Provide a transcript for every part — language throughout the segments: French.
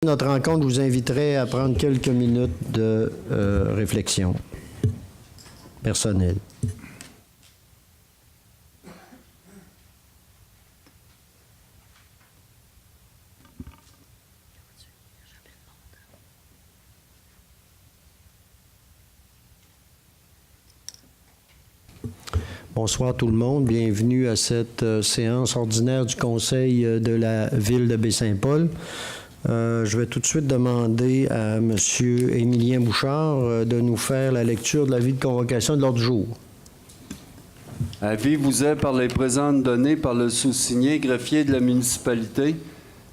notre rencontre, je vous inviterai à prendre quelques minutes de réflexion personnelle. Bonsoir tout le monde. Bienvenue à cette séance ordinaire du Conseil de la Ville de Baie-Saint-Paul. Je vais tout de suite demander à M. Émilien Bouchard de nous faire la lecture de l'avis de convocation de l'ordre du jour. Avis vous est par les présentes données par le sous-signé greffier de la municipalité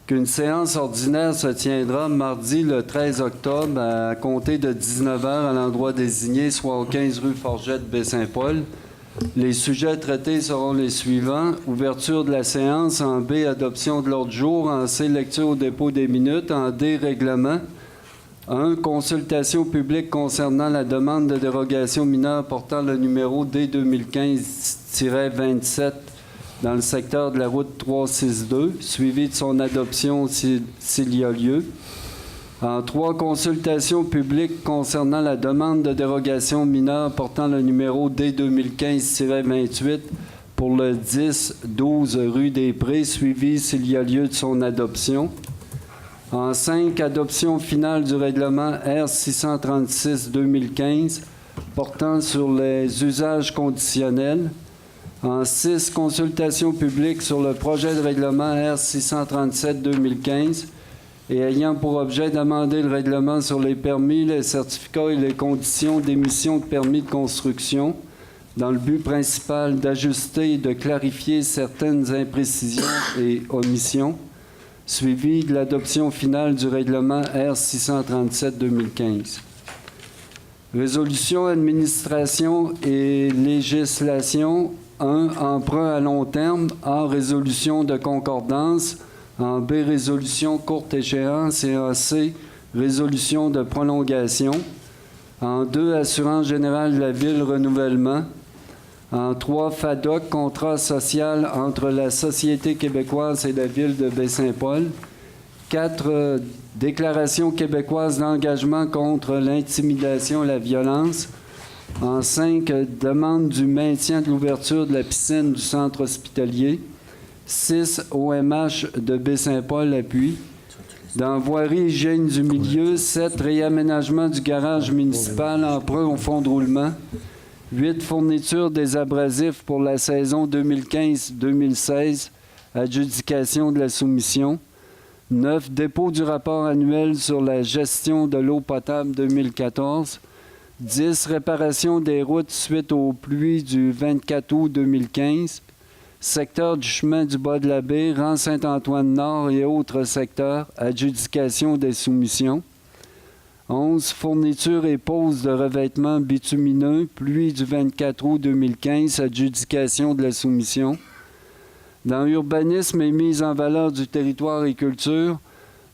qu'une séance ordinaire se tiendra mardi le 13 octobre à compter de 19h à l'endroit désigné, soit au 15 rue Forgette, Baie-Saint-Paul. Les sujets traités seront les suivants. Ouverture de la séance. En B, adoption de l'ordre du jour. En C, lecture au dépôt des minutes. En D, règlement. 1. Consultation publique concernant la demande de dérogation mineure portant le numéro D 2015-27 dans le secteur de la route 362, suivi de son adoption s'il y a lieu. En 3, consultation publique concernant la demande de dérogation mineure portant le numéro D 2015-28 pour le 10-12 rue des Prés, suivi s'il y a lieu de son adoption. En 5, adoption finale du règlement R 636-2015 portant sur les usages conditionnels. En 6, consultation publique sur le projet de règlement R 637-2015 et ayant pour objet d'amender le règlement sur les permis, les certificats et les conditions d'émission de permis de construction dans le but principal d'ajuster et de clarifier certaines imprécisions et omissions, suivi de l'adoption finale du règlement R 637-2015. Résolution, administration et législation. 1. Emprunt à long terme. A. Résolution de concordance. En B, résolution courte échéance. Et en C, résolution de prolongation. En 2, assurance générale de la ville, renouvellement. En 3, FADOC, contrat social entre la Société québécoise et la ville de Baie-Saint-Paul. 4, déclaration québécoise d'engagement contre l'intimidation et la violence. En 5, demande du maintien de l'ouverture de la piscine du centre hospitalier. 6, OMH de Baie-Saint-Paul appui. Dans voirie hygiène du milieu, 7, réaménagement du garage municipal, emprunt au fonds de roulement. 8, fourniture des abrasifs pour la saison 2015-2016, adjudication de la soumission. 9, dépôt du rapport annuel sur la gestion de l'eau potable 2014. 10, réparation des routes suite aux pluies du 24 août 2015. Secteur du chemin du bas de la baie, rang Saint-Antoine-Nord et autres secteurs, adjudication des soumissions. 11, fourniture et pose de revêtements bitumineux, pluie du 24 août 2015, adjudication de la soumission. Dans urbanisme et mise en valeur du territoire et culture,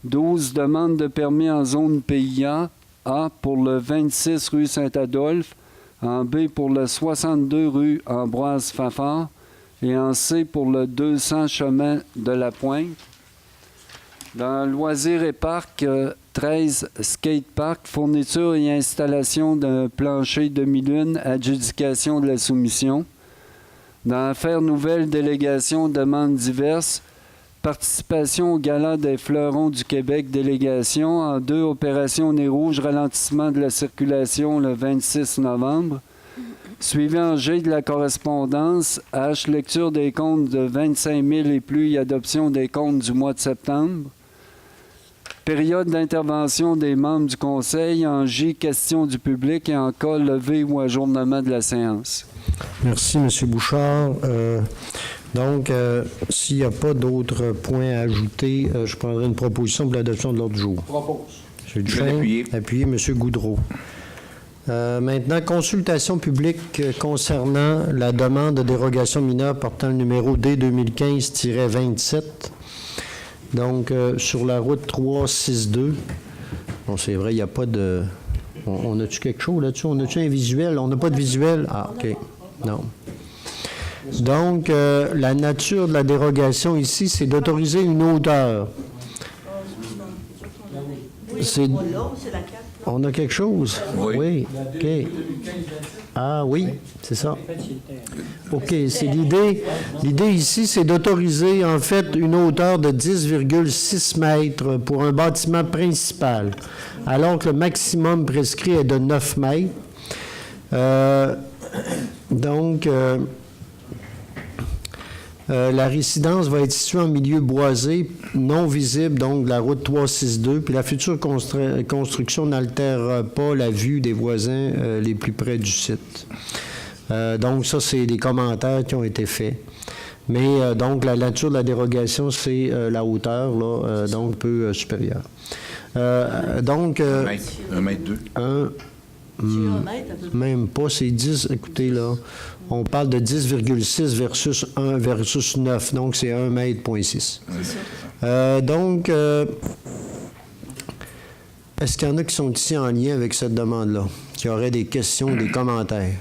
12, demande de permis en zone PIA, A pour le 26 rue Saint-Adolphe, en B pour le 62 rue Ambroise-Fafard et en C pour le 200 chemin de la Pointe. Dans loisirs et parcs, 13, skatepark, fourniture et installation d'un plancher demi-lune, adjudication de la soumission. Dans affaires nouvelles, délégation, demandes diverses, participation au Gala des Fleurons du Québec, délégation. En 2, opération Nez Rouge, ralentissement de la circulation le 26 novembre. Suivi en G de la correspondance, H, lecture des comptes de 25 000 et plus et adoption des comptes du mois de septembre. Période d'intervention des membres du Conseil. En J, question du public et en K, levée ou ajournement de la séance. Merci, M. Bouchard. Donc, s'il n'y a pas d'autres points à ajouter, je prendrai une proposition pour l'adoption de l'ordre du jour. Propose. M. Duchesne, appuyé. M. Goudreau. Maintenant, consultation publique concernant la demande de dérogation mineure portant le numéro D 2015-27. Donc, sur la route 362. Bon, c'est vrai, il n'y a pas de... On a-tu quelque chose là-dessus? On a-tu un visuel? On n'a pas de visuel? Ah, OK. Non. Donc, la nature de la dérogation ici, c'est d'autoriser une hauteur. C'est... On a quelque chose? Oui. OK. Ah oui, c'est ça. OK, c'est l'idée. L'idée ici, c'est d'autoriser, en fait, une hauteur de 10,6 mètres pour un bâtiment principal, alors que le maximum prescrit est de 9 mètres. La résidence va être située en milieu boisé, non visible, donc de la route 362, puis la future construction n'altère pas la vue des voisins les plus près du site. Donc ça, c'est des commentaires qui ont été faits. Mais donc, la nature de la dérogation, c'est la hauteur, là, donc peu supérieure. Donc... 1,2 m. Même pas, c'est 10, écoutez là, on parle de 10,6 versus 1 versus 9, donc c'est 1,6 m. Donc, est-ce qu'il y en a qui sont ici en lien avec cette demande-là, qui auraient des questions, des commentaires?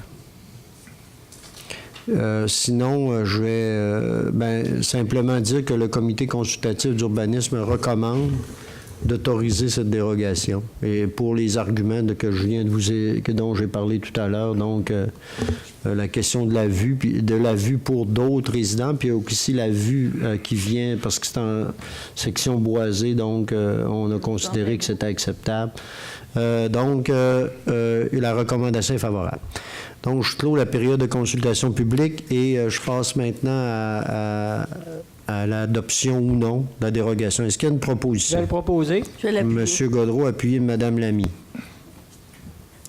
Sinon, je vais simplement dire que le comité consultatif d'urbanisme recommande d'autoriser cette dérogation. Et pour les arguments dont j'ai parlé tout à l'heure, donc la question de la vue pour d'autres résidents, puis aussi la vue qui vient, parce que c'est en section boisée, donc on a considéré que c'était acceptable. Donc, la recommandation est favorable. Donc, je clôt la période de consultation publique et je passe maintenant à l'adoption ou non de la dérogation. Est-ce qu'il y a une proposition? Je vais le proposer. Je vais l'appuyer. Monsieur Gaudreau, appuyé Mme Lamy.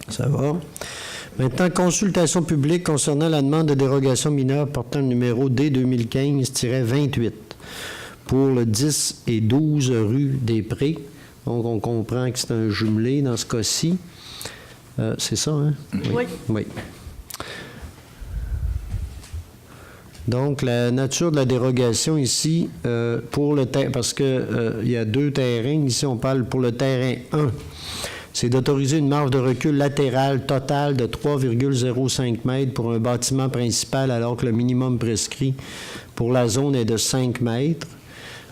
Ça va. Maintenant, consultation publique concernant la demande de dérogation mineure portant le numéro D 2015-28 pour le 10 et 12 rue des Prés. Donc, on comprend que c'est un jumelé dans ce cas-ci. C'est ça, hein? Oui. Donc, la nature de la dérogation ici, pour le terrain, parce qu'il y a deux terrains, ici on parle pour le terrain 1, c'est d'autoriser une marge de recul latérale totale de 3,05 mètres pour un bâtiment principal alors que le minimum prescrit pour la zone est de 5 mètres.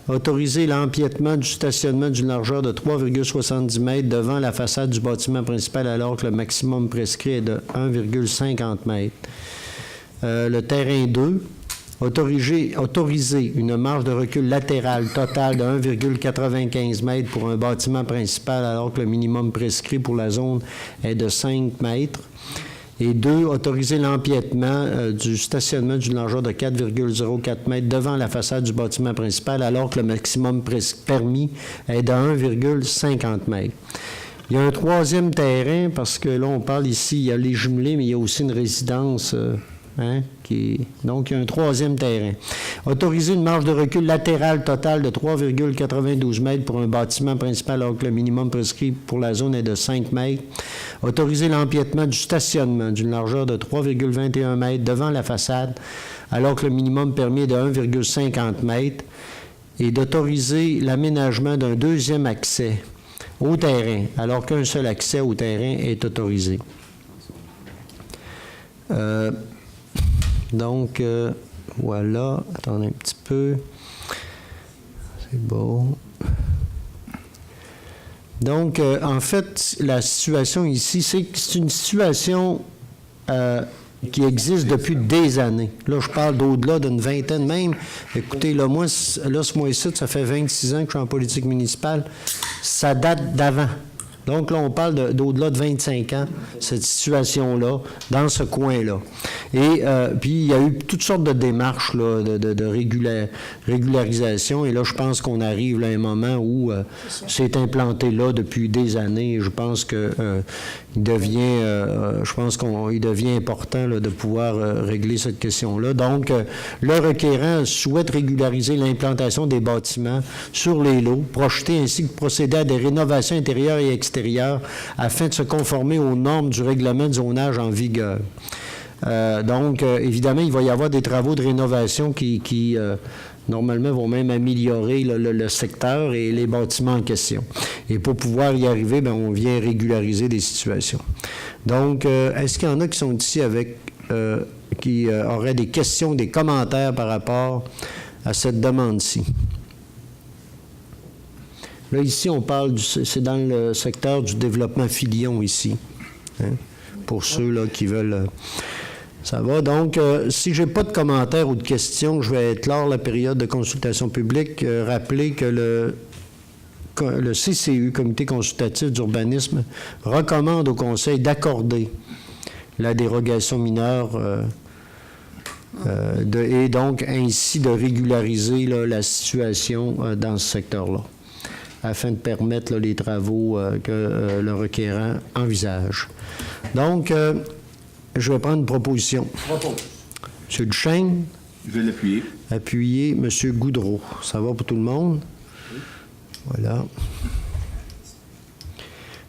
Autoriser l'empiètement du stationnement d'une largeur de 3,70 mètres devant la façade du bâtiment principal alors que le maximum prescrit est de 1,50 mètres. Le terrain 2, autoriser une marge de recul latérale totale de 1,95 mètres pour un bâtiment principal alors que le minimum prescrit pour la zone est de 5 mètres. Et 2, autoriser l'empiètement du stationnement d'une largeur de 4,04 mètres devant la façade du bâtiment principal alors que le maximum permis est de 1,50 mètres. Il y a un troisième terrain, parce que là, on parle ici, il y a les jumelés, mais il y a aussi une résidence... Donc, il y a un troisième terrain. Autoriser une marge de recul latérale totale de 3,92 mètres pour un bâtiment principal alors que le minimum prescrit pour la zone est de 5 mètres. Autoriser l'empiètement du stationnement d'une largeur de 3,21 mètres devant la façade alors que le minimum permis est de 1,50 mètres. Et d'autoriser l'aménagement d'un deuxième accès au terrain alors qu'un seul accès au terrain est autorisé. Donc, voilà. Attendez un petit peu. C'est bon. Donc, en fait, la situation ici, c'est que c'est une situation qui existe depuis des années. Là, je parle d'au-delà d'une vingtaine même. Écoutez, là, moi, là, ce mois-ci, ça fait 26 ans que je suis en politique municipale. Ça date d'avant. Donc là, on parle d'au-delà de 25 ans, cette situation-là, dans ce coin-là. Et puis, il y a eu toutes sortes de démarches là, de régularisation. Et là, je pense qu'on arrive là, à un moment où c'est implanté là depuis des années. Et je pense que il devient important là, de pouvoir régler cette question-là. Donc, le requérant souhaite régulariser l'implantation des bâtiments sur les lots, projeter ainsi que procéder à des rénovations intérieures et extérieures afin de se conformer aux normes du règlement de zonage en vigueur. Donc, évidemment, il va y avoir des travaux de rénovation qui normalement, vont même améliorer le secteur et les bâtiments en question. Et pour pouvoir y arriver, bien, on vient régulariser des situations. Donc, est-ce qu'il y en a qui sont ici avec, qui auraient des questions, des commentaires par rapport à cette demande-ci? Là, ici, on parle, c'est dans le secteur du développement Filion, ici, hein, pour ceux là, qui veulent... ça va. Donc, si je n'ai pas de commentaires ou de questions, je vais clore la période de consultation publique. Rappeler que le CCU, Comité consultatif d'urbanisme, recommande au Conseil d'accorder la dérogation mineure et donc ainsi de régulariser là, la situation dans ce secteur-là, afin de permettre là, les travaux que le requérant envisage. Donc, je vais prendre une proposition. M. Duchesne. Je vais l'appuyer. Appuyer M. Goudreau. Ça va pour tout le monde? Oui. Voilà.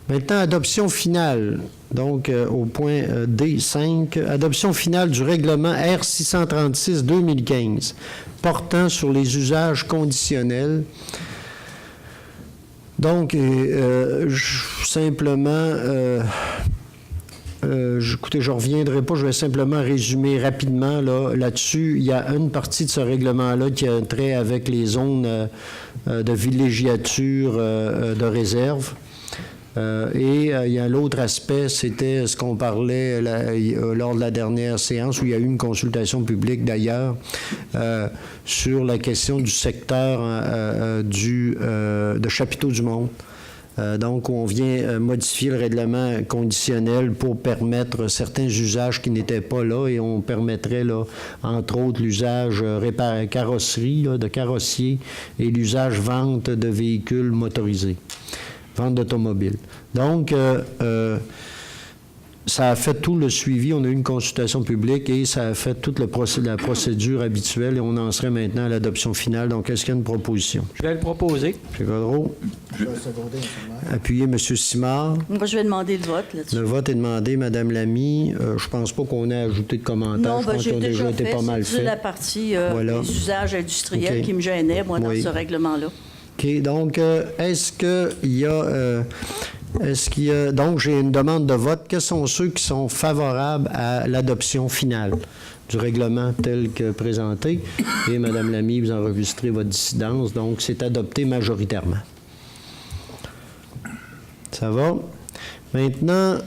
Maintenant, adoption finale. Donc, au point D5, adoption finale du règlement R636-2015 portant sur les usages conditionnels. Donc, simplement, écoutez, je ne reviendrai pas, je vais simplement résumer rapidement là-dessus. Il y a une partie de ce règlement-là qui a trait avec les zones de villégiature de réserve. Et il y a l'autre aspect, c'était ce qu'on parlait lors de la dernière séance, où il y a eu une consultation publique d'ailleurs, sur la question du secteur de Chapiteau-du-Monde. Donc, on vient modifier le règlement conditionnel pour permettre certains usages qui n'étaient pas là, et on permettrait, là, entre autres, l'usage carrosserie, là, de carrossier, et l'usage vente de véhicules motorisés, vente d'automobiles. Donc, ça a fait tout le suivi. On a eu une consultation publique et ça a fait toute la procédure habituelle, et on en serait maintenant à l'adoption finale. Donc, est-ce qu'il y a une proposition? Je vais le proposer. M. Godreau. Appuyez M. Simard. Moi, je vais demander le vote là-dessus. Le vote est demandé, Mme Lamy. Je ne pense pas qu'on ait ajouté de commentaires. Non, je pense j'ai qu'ils ont déjà été pas mal c'est fait. la partie voilà. des usages industriels qui me gênait, moi, dans ce règlement-là. OK. Donc, est-ce qu'il y a... donc, j'ai une demande de vote. Quels sont ceux qui sont favorables à l'adoption finale du règlement tel que présenté? Et Mme Lamy, vous enregistrez votre dissidence. Donc, c'est adopté majoritairement. Ça va? Maintenant,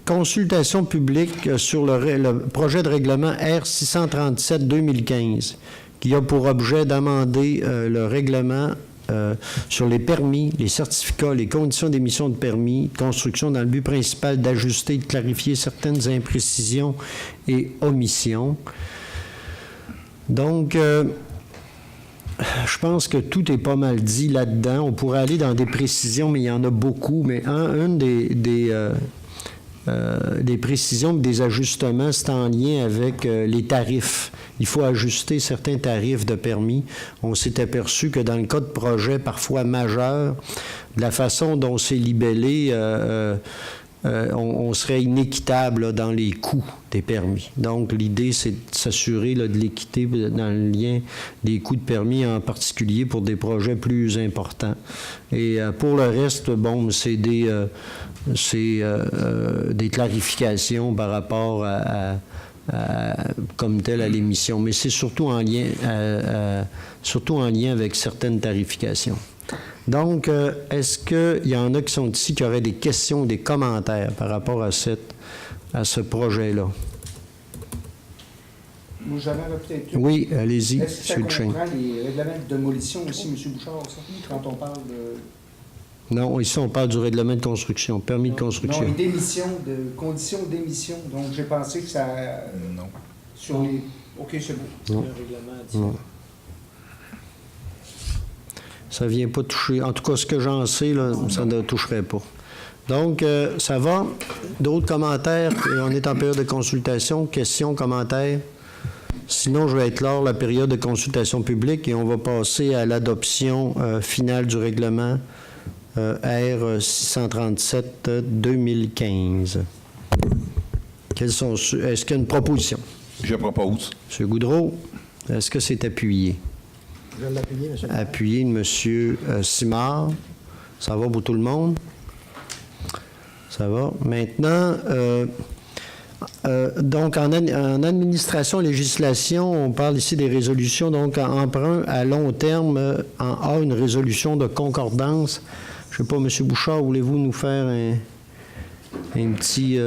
consultation publique sur le projet de règlement R637-2015, qui a pour objet d'amender le règlement sur les permis, les certificats, les conditions d'émission de permis de construction dans le but principal d'ajuster et de clarifier certaines imprécisions et omissions. Donc, je pense que tout est pas mal dit là-dedans. On pourrait aller dans des précisions, mais il y en a beaucoup. Mais une des précisions, des ajustements, c'est en lien avec les tarifs. Il faut ajuster certains tarifs de permis. On s'est aperçu que dans le cas de projets parfois majeurs, de la façon dont c'est libellé, on serait inéquitable là, dans les coûts des permis. Donc, l'idée, c'est de s'assurer là, de l'équité dans le lien des coûts de permis, en particulier pour des projets plus importants. Et pour le reste, bon, c'est des clarifications par rapport comme tel à l'émission, mais c'est surtout en lien avec certaines tarifications. Donc, est-ce qu'il y en a qui sont ici qui auraient des questions ou des commentaires par rapport à ce projet-là? Moi, j'en aurais peut-être une. Oui, allez-y, Est-ce que ça M. Duchesne. comprend les règlements de démolition aussi, M. Bouchard, ça, quand on parle de... Non, ici, on parle du règlement de construction, permis de construction. Non, et d'émission, de conditions d'émission. Donc, j'ai pensé que ça... Non. Sur les... OK, c'est beau. Non. Le règlement dit. Non. Ça ne vient pas toucher. En tout cas, ce que j'en sais, là, ça ne toucherait pas. Donc, ça va. D'autres commentaires? On est en période de consultation. Questions, commentaires? Sinon, je vais éclore la période de consultation publique et on va passer à l'adoption finale du règlement R637-2015. Est-ce qu'il y a une proposition? Je propose. M. Goudreau, est-ce que c'est appuyé? Je vais l'appuyer, M. Appuyé de M. Simard. Ça va pour tout le monde? Ça va. Maintenant, Donc, en administration et législation, on parle ici des résolutions. Donc, en emprunt à long terme, en A, une résolution de concordance. Je ne sais pas, M. Bouchard, voulez-vous nous faire un petit...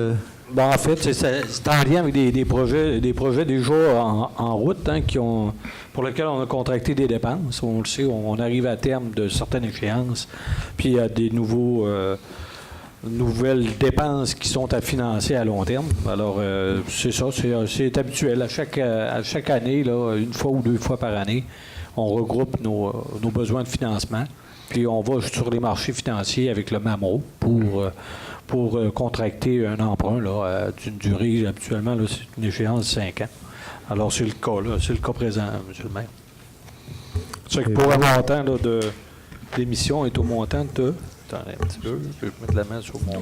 En fait, c'est en lien avec des projets déjà en route pour lesquels on a contracté des dépenses. On le sait, on arrive à terme de certaines échéances, puis il y a des nouvelles dépenses qui sont à financer à long terme. Alors, c'est ça, c'est habituel. À chaque année, là, une fois ou 2 fois par année, on regroupe nos besoins de financement, puis on va sur les marchés financiers avec le MAMO pour contracter un emprunt là, d'une durée, habituellement, là, c'est une échéance de 5 ans. Alors, c'est le cas, là, c'est le cas présent, M. le maire. C'est que pour un montant là, d'émission est au montant de... Attendez un petit peu, je vais mettre la main sur mon...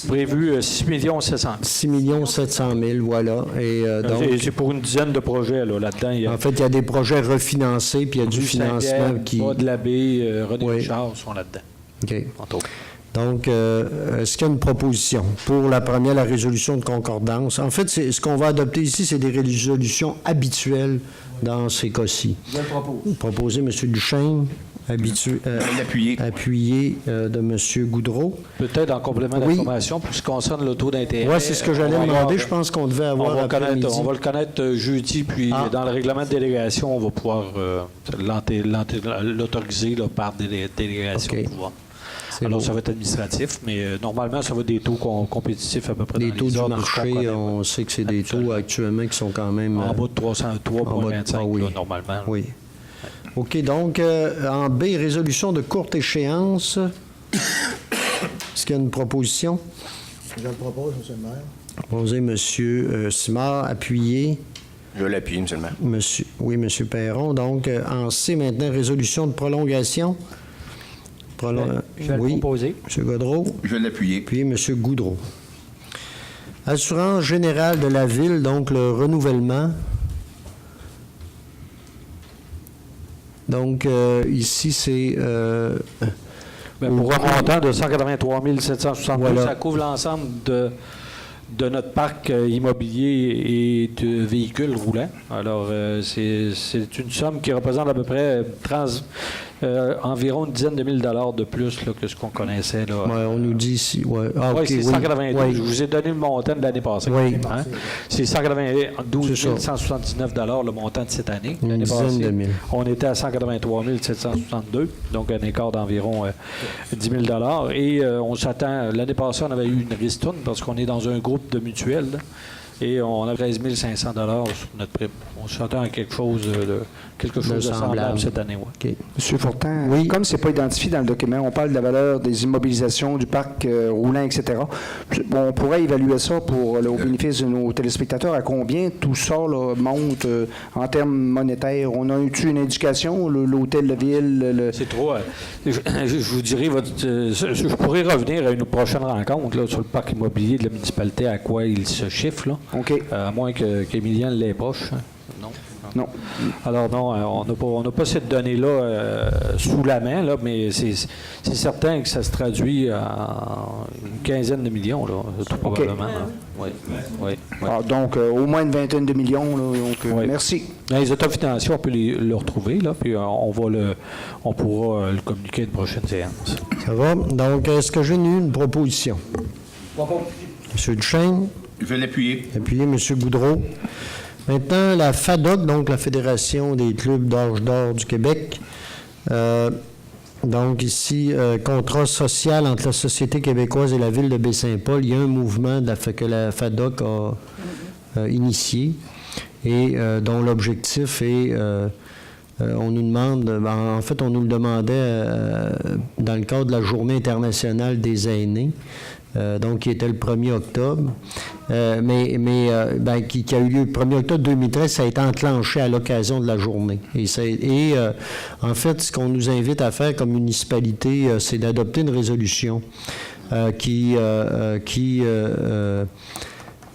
Prévu 6 700 000. 6 700 000, voilà. Et donc, c'est pour une dizaine de projets là-dedans. En fait, il y a des projets refinancés, puis il y a du financement qui... Bas de l'abbé, René Oui. Richard sont là-dedans. OK. Entre autres. Donc, est-ce qu'il y a une proposition pour la première, la résolution de concordance? En fait, ce qu'on va adopter ici, c'est des résolutions habituelles dans ces cas-ci. Je le propose. Proposé, M. Duchesne, L'appuyer. appuyé de M. Goudreau. Peut-être en complément Oui. d'information pour ce qui concerne le taux d'intérêt. Oui, c'est ce que j'allais on va demander. avoir- Je pense qu'on devait On avoir va, après-midi. on va le connaître jeudi, puis Ah. dans le règlement de délégation, on va pouvoir l'autoriser là, par délégation OK. de pouvoir. C'est Alors, beau. ça va être administratif, mais normalement, ça va être des taux compétitifs à peu près Les dans taux les du ordres de ce qu'on marché, connaît, on sait que c'est des taux actuellement qui sont quand même... en bas de 303,25 ah oui. là, normalement. là. Oui. OK, donc, en B, résolution de courte échéance. Est-ce qu'il y a une proposition? Je le propose, M. le maire. Proposé, M. Simard, appuyé. Je l'appuie, M. le maire. M. Perron. Donc, en C, maintenant, résolution de prolongation. Je vais oui. le proposer. M. Godreau. Je l'appuie. Puis M. Goudreau. Assurance générale de la ville, donc le renouvellement. Donc, ici, c'est... Pour un montant de 183 762, Voilà. ça couvre l'ensemble de notre parc immobilier et de véhicules roulants. Alors, c'est une somme qui représente à peu près environ une dizaine de mille dollars de plus là, que ce qu'on connaissait. Là. ouais, on nous dit ici... Ouais. Ah, Oui, OK, c'est oui. 192. Ouais. Je vous ai donné le montant de l'année passée. Oui. Hein? C'est 192 C'est ça. 179 le montant de cette année. Une L'année dizaine de mille. on était à 183 762, donc un écart d'environ 10 000 Et on s'attend... L'année passée, on avait eu une ristourne parce qu'on est dans un groupe de mutuelles. Là, et on a 13 500 sur notre prime. On s'attend à quelque chose de semblable cette année. Ouais. OK. Monsieur Fortin, Oui. comme ce n'est pas identifié dans le document, on parle de la valeur des immobilisations du parc roulant, etc. On pourrait évaluer ça au bénéfice de nos téléspectateurs. À combien tout ça là, monte en termes monétaires? On a eu une indication, l'hôtel de ville? C'est trop. Je vous dirais, je pourrais revenir à une prochaine rencontre là, sur le parc immobilier de la municipalité, à quoi il se chiffre. Là. OK. À moins qu'Émilien l'ait proche. Hein. Non. Non. Alors non, on n'a pas cette donnée-là sous la main, là, mais c'est certain que ça se traduit en une quinzaine de millions, là, tout probablement. Là. Oui, oui, oui. Ah, donc, au moins une vingtaine de millions. Là, donc, Oui. merci. Dans les états financiers, on peut le retrouver, là, puis on pourra le communiquer à une prochaine séance. Ça va? Donc, est-ce que j'ai une proposition? M. Duchesne, Je vais l'appuyer. appuyé M. Goudreau. Maintenant, la FADOC, donc la Fédération des clubs d'âge d'or du Québec. Donc ici, contrat social entre la Société québécoise et la Ville de Baie-Saint-Paul. Il y a un mouvement que la FADOC a initié et dont l'objectif est... on nous demande, en fait, on nous le demandait dans le cadre de la Journée internationale des aînés, donc qui était le 1er octobre, qui a eu lieu le 1er octobre 2013, ça a été enclenché à l'occasion de la journée. En fait, ce qu'on nous invite à faire comme municipalité, c'est d'adopter une résolution qui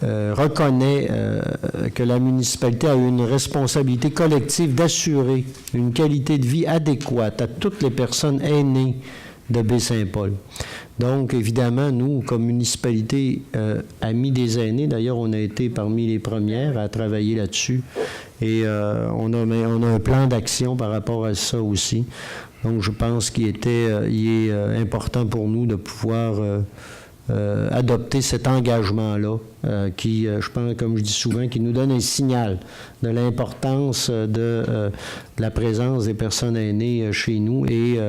reconnaît que la municipalité a une responsabilité collective d'assurer une qualité de vie adéquate à toutes les personnes aînées de Baie-Saint-Paul. Donc, évidemment, nous, comme municipalité amis des aînés, d'ailleurs, on a été parmi les premières à travailler là-dessus. Et on a un plan d'action par rapport à ça aussi. Donc, je pense qu'il est important pour nous de pouvoir adopter cet engagement-là, qui, je pense, comme je dis souvent, qui nous donne un signal de l'importance de la présence des personnes aînées chez nous. Et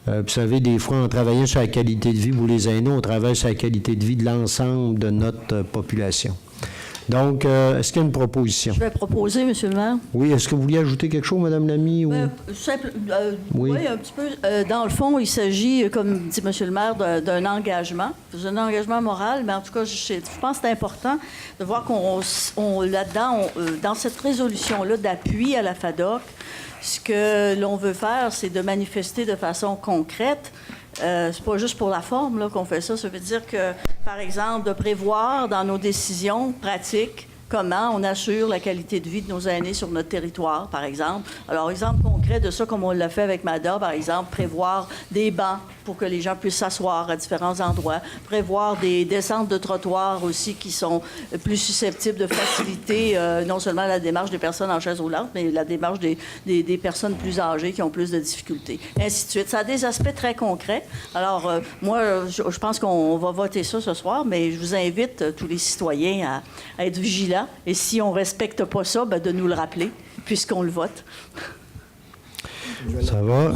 vous savez, des fois, en travaillant sur la qualité de vie pour les aînés, on travaille sur la qualité de vie de l'ensemble de notre population. Donc, est-ce qu'il y a une proposition? Je vais proposer, M. le maire. Oui, est-ce que vous vouliez ajouter quelque chose, Mme Lamy? Ou... Oui, un petit peu. Dans le fond, il s'agit, comme dit M. le maire, d'un engagement. C'est un engagement moral, mais en tout cas, je pense que c'est important de voir là-dedans, dans cette résolution-là d'appui à la FADOC, ce que l'on veut faire, c'est de manifester de façon concrète. C'est pas juste pour la forme là, qu'on fait ça. Ça veut dire que, par exemple, de prévoir dans nos décisions pratiques comment on assure la qualité de vie de nos aînés sur notre territoire, par exemple. Alors, exemple concret de ça, comme on l'a fait avec MADA, par exemple, prévoir des bancs pour que les gens puissent s'asseoir à différents endroits, prévoir des descentes de trottoirs aussi qui sont plus susceptibles de faciliter non seulement la démarche des personnes en chaise roulante, mais la démarche des personnes plus âgées qui ont plus de difficultés, ainsi de suite. Ça a des aspects très concrets. Alors, moi, je pense qu'on va voter ça ce soir, mais je vous invite, tous les citoyens, à être vigilants. Et si on ne respecte pas ça, de nous le rappeler, puisqu'on le vote. Ça va.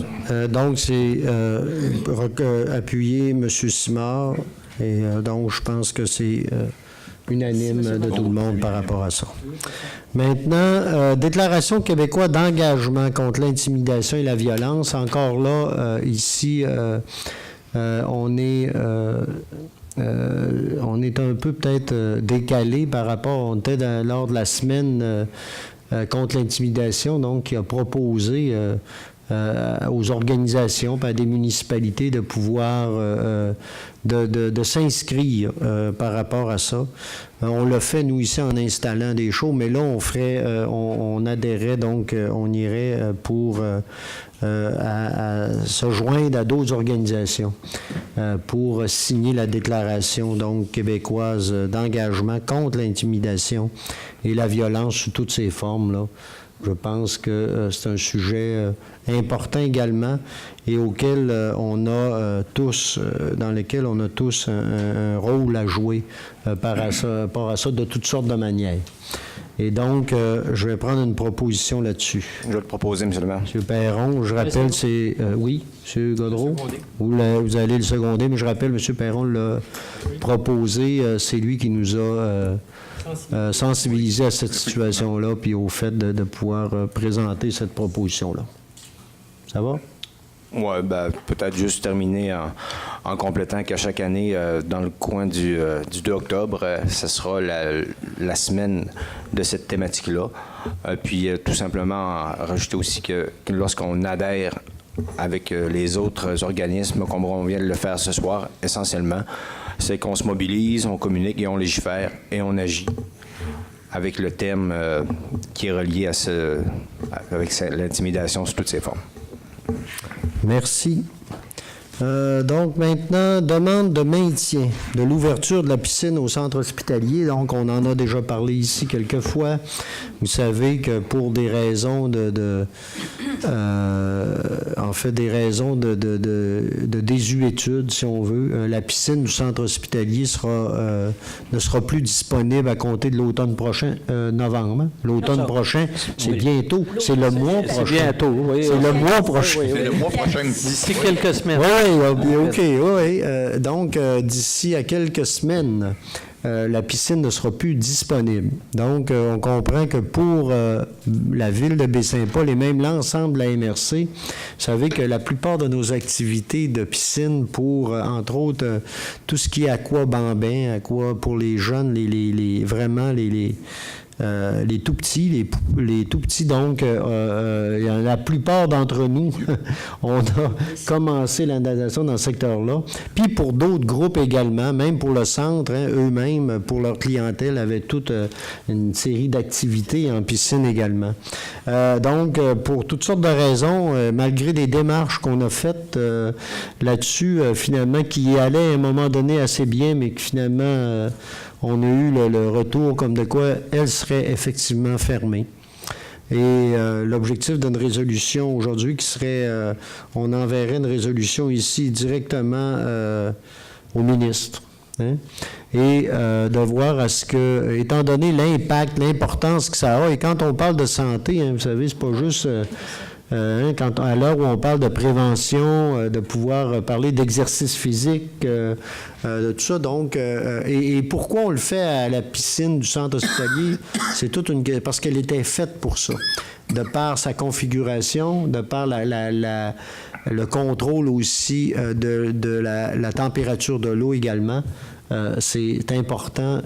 Donc, c'est appuyer M. Simard. Et donc, je pense que c'est unanime de tout le monde par rapport à ça. Maintenant, déclaration québécoise d'engagement contre l'intimidation et la violence. Encore là, ici, on est un peu peut-être décalé par rapport, on était lors de la semaine contre l'intimidation, donc qui a proposé aux organisations, à des municipalités de pouvoir de s'inscrire par rapport à ça. On l'a fait, nous, ici, en installant des shows, mais là, on adhérait, donc on irait pour à se joindre à d'autres organisations pour signer la déclaration, donc, québécoise d'engagement contre l'intimidation et la violence sous toutes ses formes, là. Je pense que c'est un sujet important également et auquel on a tous, dans lequel on a tous un rôle à jouer par rapport à ça de toutes sortes de manières. Et donc, je vais prendre une proposition là-dessus. Je vais le proposer, M. le maire. M. Perron, je rappelle, c'est... oui, M. Gaudreau? Vous allez le seconder, mais je rappelle, M. Perron l'a proposé. C'est lui qui nous a sensibilisés à cette situation-là puis au fait de pouvoir présenter cette proposition-là. Ça va? Oui, peut-être juste terminer en complétant qu'à chaque année, dans le coin du 2 octobre, ce sera la semaine de cette thématique-là. Puis tout simplement rajouter aussi que lorsqu'on adhère avec les autres organismes, comme on vient de le faire ce soir, essentiellement, c'est qu'on se mobilise, on communique et on légifère et on agit avec le thème qui est relié avec l'intimidation sous toutes ses formes. Merci. Donc maintenant, demande de maintien de l'ouverture de la piscine au centre hospitalier. Donc, on en a déjà parlé ici quelques fois. Vous savez que pour des raisons des raisons de désuétude, si on veut, la piscine du centre hospitalier ne sera plus disponible à compter de l'automne prochain, novembre. Hein? L'automne prochain, c'est bientôt. C'est le mois prochain. C'est bientôt, oui. C'est le mois prochain. C'est le mois prochain. D'ici quelques semaines. Oui, OK, oui. Donc, d'ici à quelques semaines, la piscine ne sera plus disponible. Donc, on comprend que pour la ville de Baie-Saint-Paul et même l'ensemble de la MRC, vous savez que la plupart de nos activités de piscine pour, entre autres, tout ce qui est aquabambin, pour les jeunes, vraiment les tout-petits. Les tout-petits, donc, la plupart d'entre nous, on a commencé la natation dans ce secteur-là. Puis pour d'autres groupes également, même pour le centre, eux-mêmes, pour leur clientèle, avaient toute une série d'activités en piscine également. Donc, pour toutes sortes de raisons, malgré des démarches qu'on a faites là-dessus, finalement, qui allaient à un moment donné assez bien, mais que finalement, on a eu le retour comme de quoi elle serait effectivement fermée. Et l'objectif d'une résolution aujourd'hui qui serait, on enverrait une résolution ici directement au ministre. Hein? Et de voir à ce que, étant donné l'impact, l'importance que ça a, et quand on parle de santé, vous savez, c'est pas juste... à l'heure où on parle de prévention, de pouvoir parler d'exercice physique, de tout ça, donc, et pourquoi on le fait à la piscine du centre hospitalier, c'est parce qu'elle était faite pour ça, de par sa configuration, de par le contrôle aussi de la température de l'eau également. C'est important,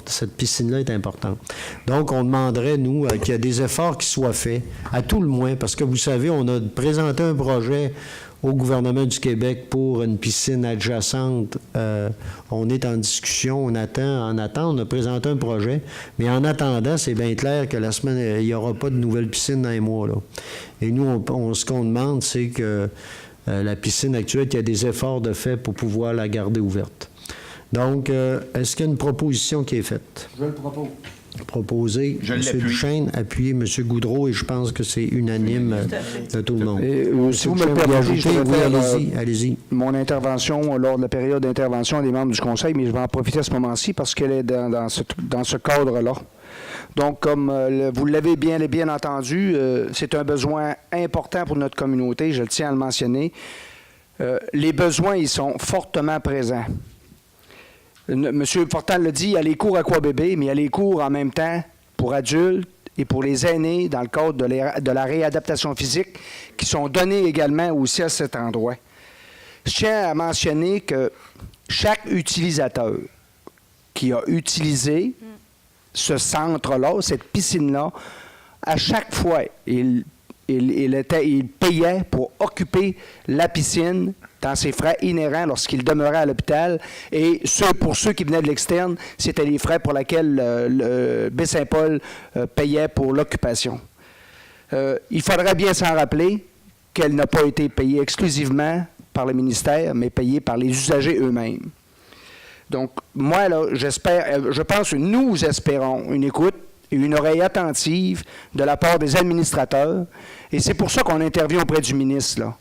cette piscine-là est importante. Donc, on demanderait, nous, qu'il y ait des efforts qui soient faits, à tout le moins, parce que vous savez, on a présenté un projet au gouvernement du Québec pour une piscine adjacente. On est en discussion, on a présenté un projet, mais en attendant, c'est bien clair que la semaine, il n'y aura pas de nouvelle piscine dans les mois, là. Et nous, ce qu'on demande, c'est que la piscine actuelle, qu'il y ait des efforts de fait pour pouvoir la garder ouverte. Donc, est-ce qu'il y a une proposition qui est faite? Je le propose. Proposé. M. Duchesne, appuyé M. Goudreau, et je pense que c'est unanime de tout le monde. Et, si vous me le permettez, je vais faire allez-y. Mon intervention lors de la période d'intervention des membres du Conseil, mais je vais en profiter à ce moment-ci parce qu'elle est dans ce cadre-là. Donc, comme vous l'avez bien entendu, c'est un besoin important pour notre communauté, je le tiens à le mentionner. Les besoins, ils sont fortement présents. M. Fortin l'a dit, il y a les cours Aquabébé, mais il y a les cours en même temps pour adultes et pour les aînés dans le cadre de la réadaptation physique qui sont donnés également aussi à cet endroit. Je tiens à mentionner que chaque utilisateur qui a utilisé ce centre-là, cette piscine-là, à chaque fois, il payait pour occuper la piscine dans ses frais inhérents lorsqu'il demeurait à l'hôpital. Et pour ceux qui venaient de l'externe, c'était les frais pour lesquels le Baie-Saint-Paul payait pour l'occupation. Il faudrait bien s'en rappeler qu'elle n'a pas été payée exclusivement par le ministère, mais payée par les usagers eux-mêmes. Donc, moi, là, je pense que nous espérons une écoute et une oreille attentive de la part des administrateurs. Et c'est pour ça qu'on intervient auprès du ministre, là.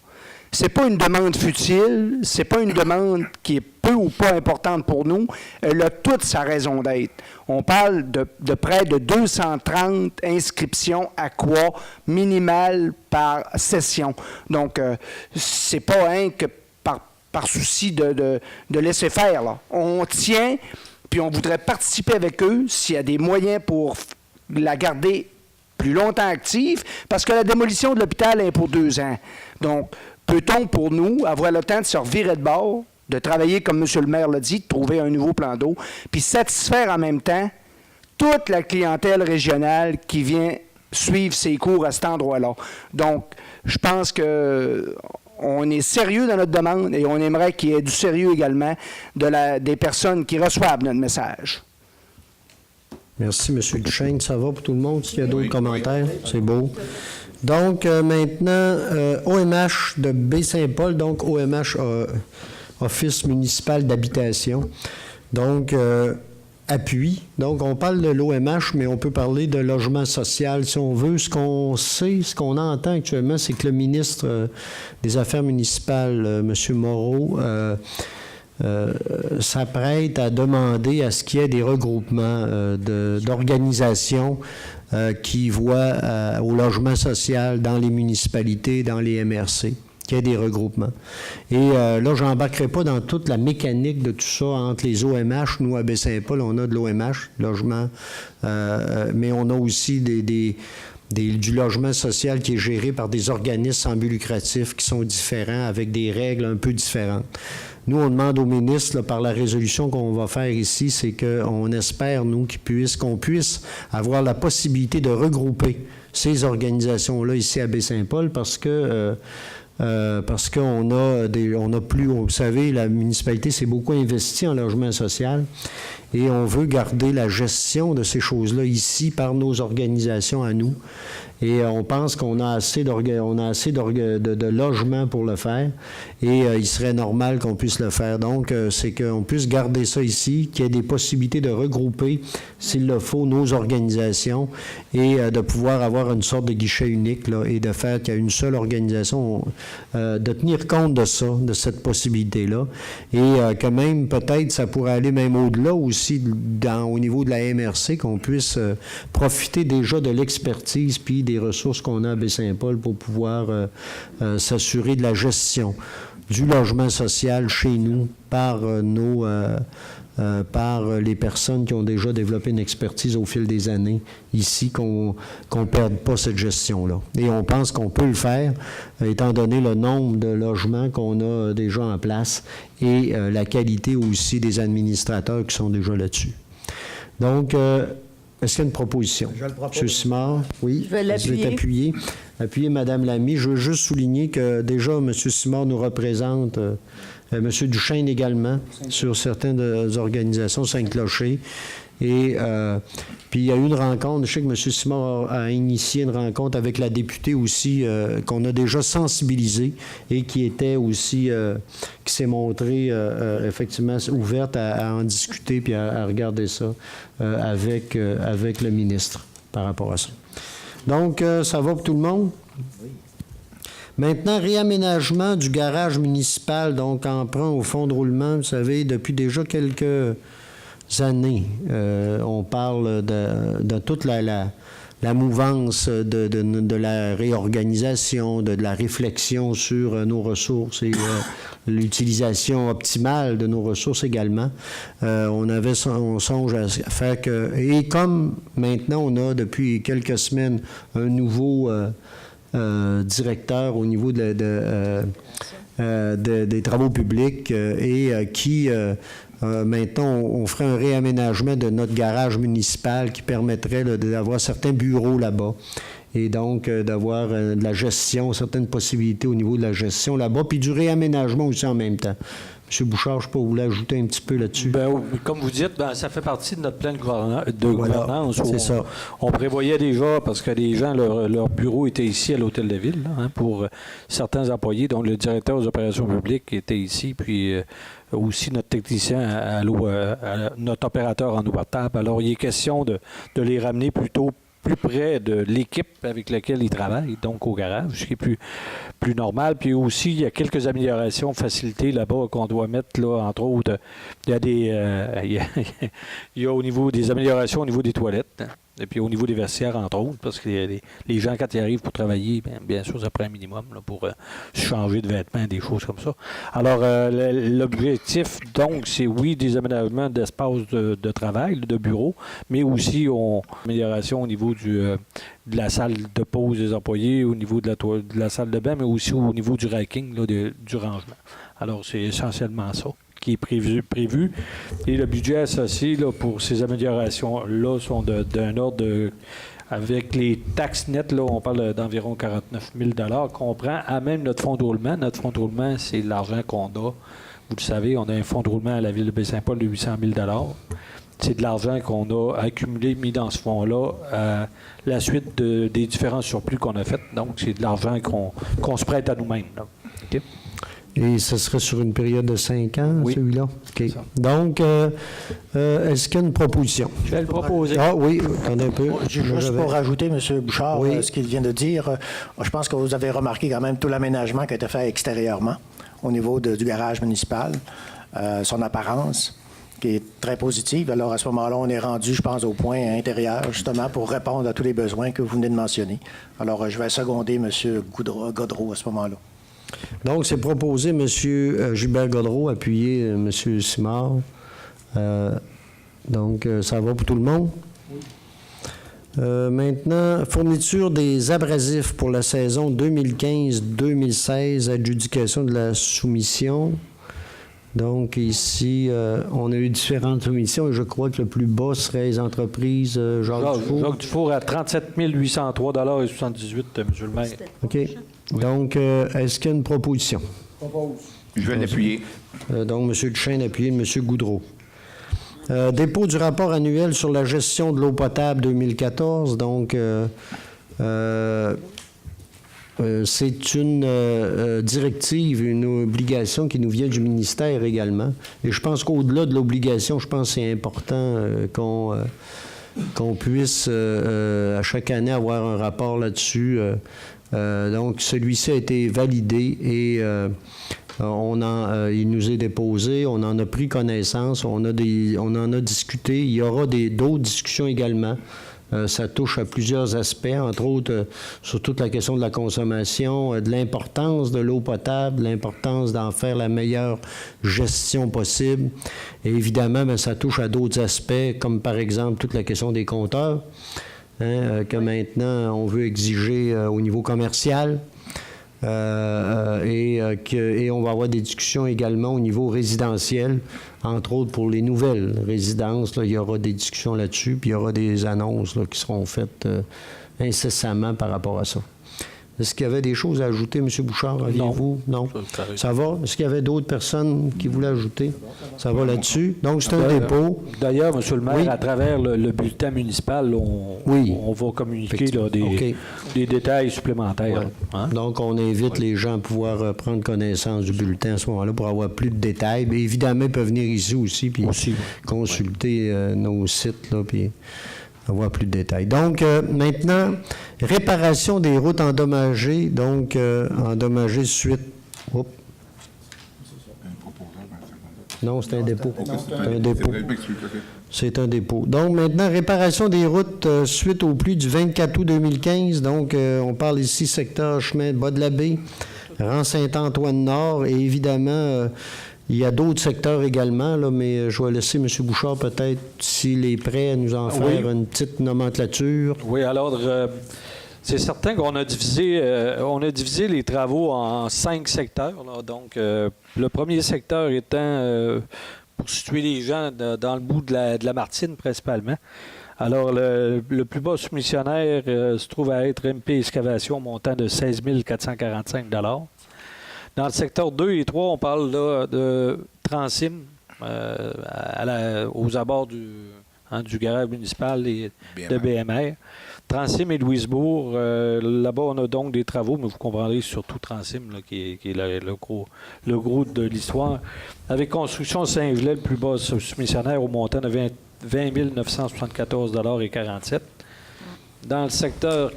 C'est pas une demande futile, c'est pas une demande qui est peu ou pas importante pour nous. Elle a toute sa raison d'être. On parle de près de 230 inscriptions à quoi minimales par session. Donc, c'est pas que par souci de laisser faire, là. On tient, puis on voudrait participer avec eux s'il y a des moyens pour la garder plus longtemps active, parce que la démolition de l'hôpital est pour 2 ans. Donc, peut-on, pour nous, avoir le temps de se revirer de bord, de travailler, comme M. le maire l'a dit, de trouver un nouveau plan d'eau, puis satisfaire en même temps toute la clientèle régionale qui vient suivre ses cours à cet endroit-là. Donc, je pense qu'on est sérieux dans notre demande et on aimerait qu'il y ait du sérieux également des personnes qui reçoivent notre message. Merci, M. Duchesne. Ça va pour tout le monde? S'il y a d'autres commentaires, c'est beau. Donc, maintenant, OMH de Baie-Saint-Paul, donc OMH, Office municipal d'habitation. Donc, appui. Donc, on parle de l'OMH, mais on peut parler de logement social si on veut. Ce qu'on sait, ce qu'on entend actuellement, c'est que le ministre des Affaires municipales, M. Moreau, s'apprête à demander à ce qu'il y ait des regroupements d'organisations qui voient au logement social dans les municipalités, dans les MRC, qu'il y ait des regroupements. Et là, je n'embarquerai pas dans toute la mécanique de tout ça entre les OMH. Nous, à Baie-Saint-Paul, on a de l'OMH, logement, mais on a aussi des du logement social qui est géré par des organismes sans but lucratif qui sont différents, avec des règles un peu différentes. Nous, on demande au ministre, là, par la résolution qu'on va faire ici, c'est qu'on espère, nous, qu'on puisse avoir la possibilité de regrouper ces organisations-là ici à Baie-Saint-Paul parce qu'on a plus, vous savez, la municipalité s'est beaucoup investie en logement social et on veut garder la gestion de ces choses-là ici par nos organisations à nous. Et on pense qu'on a assez de logements pour le faire et il serait normal qu'on puisse le faire. Donc, c'est qu'on puisse garder ça ici, qu'il y ait des possibilités de regrouper, s'il le faut, nos organisations et de pouvoir avoir une sorte de guichet unique là, et de faire qu'il y a une seule organisation, de tenir compte de ça, de cette possibilité-là. Et que même, peut-être, ça pourrait aller même au-delà aussi au niveau de la MRC, qu'on puisse profiter déjà de l'expertise puis des ressources qu'on a à Baie-Saint-Paul pour pouvoir s'assurer de la gestion du logement social chez nous par par les personnes qui ont déjà développé une expertise au fil des années ici, qu'on ne perde pas cette gestion-là. Et on pense qu'on peut le faire, étant donné le nombre de logements qu'on a déjà en place et la qualité aussi des administrateurs qui sont déjà là-dessus. Donc, est-ce qu'il y a une proposition? Je le propose. M. Simard, oui. Je vais l'appuyer. Appuyer Mme Lamy. Je veux juste souligner que déjà, M. Simard nous représente, M. Duchesne également, sur certaines organisations, Saint-Clocher. Et puis, il y a eu une rencontre, je sais que M. Simard a initié une rencontre avec la députée aussi, qu'on a déjà sensibilisée et qui était aussi, qui s'est montrée effectivement ouverte à en discuter puis à regarder ça avec le ministre par rapport à ça. Donc, ça va pour tout le monde? Oui. Maintenant, réaménagement du garage municipal, donc emprunt au fonds de roulement, vous savez, depuis déjà quelques années. On parle de toute la mouvance de la réorganisation, de la réflexion sur nos ressources et l'utilisation optimale de nos ressources également. On songe à faire que... Et comme maintenant, on a depuis quelques semaines un nouveau directeur au niveau des travaux publics qui... maintenant, on ferait un réaménagement de notre garage municipal qui permettrait d'avoir certains bureaux là-bas et donc d'avoir de la gestion, certaines possibilités au niveau de la gestion là-bas, puis du réaménagement aussi en même temps. M. Bouchard, je ne sais pas, vous voulez ajouter un petit peu là-dessus? Bien, comme vous dites, ça fait partie de notre plan de gouvernance. C'est ça. On prévoyait déjà, parce que les gens, leur bureau était ici à l'Hôtel de Ville, là, pour certains employés, dont le directeur des opérations publiques était ici, puis aussi notre technicien notre opérateur en eau potable. Alors, il est question de les ramener plutôt plus près de l'équipe avec laquelle ils travaillent, donc au garage, ce qui est plus normal. Puis aussi, il y a quelques améliorations, facilités là-bas qu'on doit mettre, là, entre autres. Il y a il y a au niveau des améliorations au niveau des toilettes, hein, et puis au niveau des vestiaires, entre autres, parce que les gens, quand ils arrivent pour travailler, bien sûr, ça prend un minimum là, pour se changer de vêtements, des choses comme ça. Alors, l'objectif, donc, c'est, oui, des aménagements d'espace de travail, de bureau, mais aussi amélioration au niveau de la salle de pause des employés, au niveau de la salle de bain, mais aussi au niveau du racking, là, du rangement. Alors, c'est essentiellement ça qui est prévu. Et le budget associé là, pour ces améliorations-là sont d'un ordre avec les taxes nettes, là, on parle d'environ 49 000 qu'on prend à même notre fonds de roulement. Notre fonds de roulement, c'est l'argent qu'on a. Vous le savez, on a un fonds de roulement à la Ville de Baie-Saint-Paul de 800 000 C'est de l'argent qu'on a accumulé, mis dans ce fonds-là, à la suite des différents surplus qu'on a faits. Donc, c'est de l'argent qu'on se prête à nous-mêmes. OK? Et ce serait sur une période de 5 ans, oui, celui-là? OK. Donc, est-ce qu'il y a une proposition? Je vais le proposer. Ah oui, attendez un peu. Juste pour rajouter, M. Bouchard, oui, ce qu'il vient de dire, je pense que vous avez remarqué quand même tout l'aménagement qui a été fait extérieurement au niveau du garage municipal, son apparence, qui est très positive. Alors, à ce moment-là, on est rendu, je pense, au point intérieur, justement, pour répondre à tous les besoins que vous venez de mentionner. Alors, je vais seconder M. Godreau à ce moment-là. Donc, c'est proposé, M. Gilbert Godreau, appuyé M. Simard. Donc, ça va pour tout le monde? Oui. Maintenant, fourniture des abrasifs pour la saison 2015-2016, adjudication de la soumission. Donc ici, on a eu différentes soumissions et je crois que le plus bas serait les entreprises Jacques Dufour. Jacques Dufour à 37 803,78 $, M. le maire. OK. Donc, est-ce qu'il y a une proposition? Je vais l'appuyer. Donc, M. Duchesne appuyé de M. Goudreau. Dépôt du rapport annuel sur la gestion de l'eau potable 2014. Donc, c'est une directive, une obligation qui nous vient du ministère également. Et je pense qu'au-delà de l'obligation, je pense que c'est important qu'on puisse à chaque année avoir un rapport là-dessus. Donc, celui-ci a été validé et il nous est déposé, on en a pris connaissance, on en a discuté. Il y aura d'autres discussions également. Ça touche à plusieurs aspects, entre autres sur toute la question de la consommation, de l'importance de l'eau potable, de l'importance d'en faire la meilleure gestion possible. Et évidemment, bien, ça touche à d'autres aspects, comme par exemple toute la question des compteurs, que maintenant on veut exiger au niveau commercial. Et on va avoir des discussions également au niveau résidentiel, entre autres pour les nouvelles résidences. Là, il y aura des discussions là-dessus, puis il y aura des annonces là, qui seront faites incessamment par rapport à ça. Est-ce qu'il y avait des choses à ajouter, M. Bouchard? Aviez-vous? Non. Ça va? Est-ce qu'il y avait d'autres personnes qui voulaient ajouter? Ça va là-dessus? Donc, c'est un dépôt. D'ailleurs, M. le maire, Oui. à travers le bulletin municipal, on va communiquer là, des détails supplémentaires. Ouais. Hein? Donc, on invite les gens à pouvoir prendre connaissance du bulletin à ce moment-là pour avoir plus de détails. Mais évidemment, ils peuvent venir ici aussi puis consulter nos sites, là, puis avoir plus de détails. Donc, maintenant, réparation des routes endommagées, donc endommagées suite... Oups. Non, c'est un dépôt. C'est un dépôt. C'est un dépôt. Donc, maintenant, réparation des routes suite aux pluies du 24 août 2015. Donc, on parle ici secteur chemin de Bas-de-la-Baie, rang Saint-Antoine-Nord, et évidemment... il y a d'autres secteurs également, là, mais je vais laisser M. Bouchard peut-être, s'il est prêt à nous en faire une petite nomenclature. Oui, alors, c'est certain qu'on a divisé les travaux en 5 secteurs. Là. Donc, le premier secteur étant, pour situer les gens dans le bout de la Martine, principalement. Alors, le plus bas soumissionnaire se trouve à être MP Excavation, montant de 16 445 $. Dans le secteur 2 et 3, on parle là, de Transim, aux abords du garage municipal de BMR. Transim et Louisbourg, là-bas, on a donc des travaux, mais vous comprendrez surtout Transim, là, qui est le gros de l'histoire. Avec construction Saint-Gelais, le plus bas soumissionnaire au montant de 20 974,47 $. Dans le secteur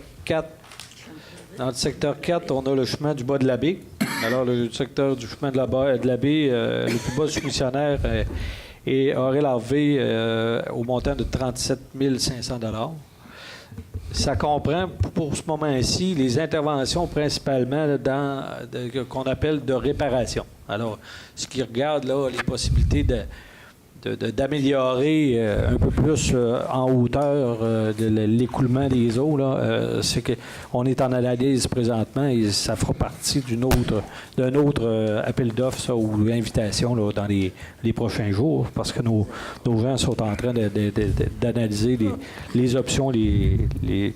4, on a le chemin du bas de la baie. Alors, le secteur du chemin de la baie, le plus bas soumissionnaire est Aurel Harvey au montant de 37 500 $. Ça comprend, pour ce moment-ci, les interventions principalement qu'on appelle de réparation. Alors, ce qui regarde là, les possibilités d'améliorer un peu plus en hauteur de l'écoulement des eaux, là, c'est qu'on est en analyse présentement et ça fera partie d'un autre appel d'offres ou invitation là, dans les prochains jours, parce que nos gens sont en train d'analyser les options qui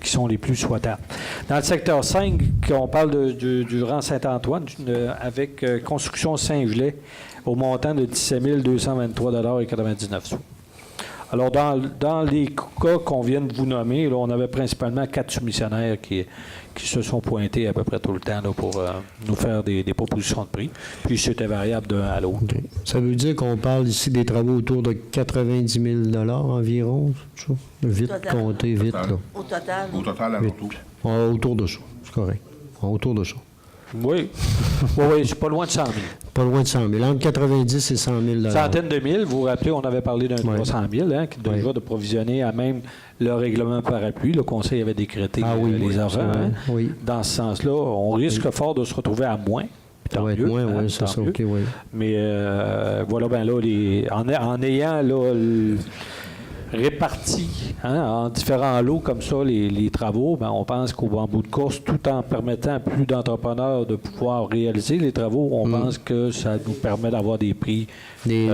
sont les plus souhaitables. Dans le secteur 5, on parle du rang Saint-Antoine avec construction Saint-Gelais, au montant de 17 223,99 $. Alors, dans les cas qu'on vient de vous nommer, là, on avait principalement 4 soumissionnaires qui se sont pointés à peu près tout le temps là, pour nous faire des propositions de prix. Puis, c'était variable d'un à l'autre. Okay. Ça veut dire qu'on parle ici des travaux autour de 90 000 $ environ, c'est ça? Vite compté, vite. Là. Au total. Au total, à l'auto. Autour de ça, c'est correct. Autour de ça. Oui, c'est pas loin de 100 000. Pas loin de 100 000. Entre 90 et 100 000 $. Centaines de mille. Vous vous rappelez, on avait parlé d'un 300 000 qui déjà de provisionner à même le règlement parapluie. Le Conseil avait décrété les avant. Oui. Dans ce sens-là, on risque fort de se retrouver à moins. Ça va être moins, oui, c'est ça. OK, oui. Mais voilà, ben là, en ayant là, répartis en différents lots comme ça, les travaux, ben, on pense qu'au bout de course, tout en permettant à plus d'entrepreneurs de pouvoir réaliser les travaux, on pense que ça nous permet d'avoir des prix Des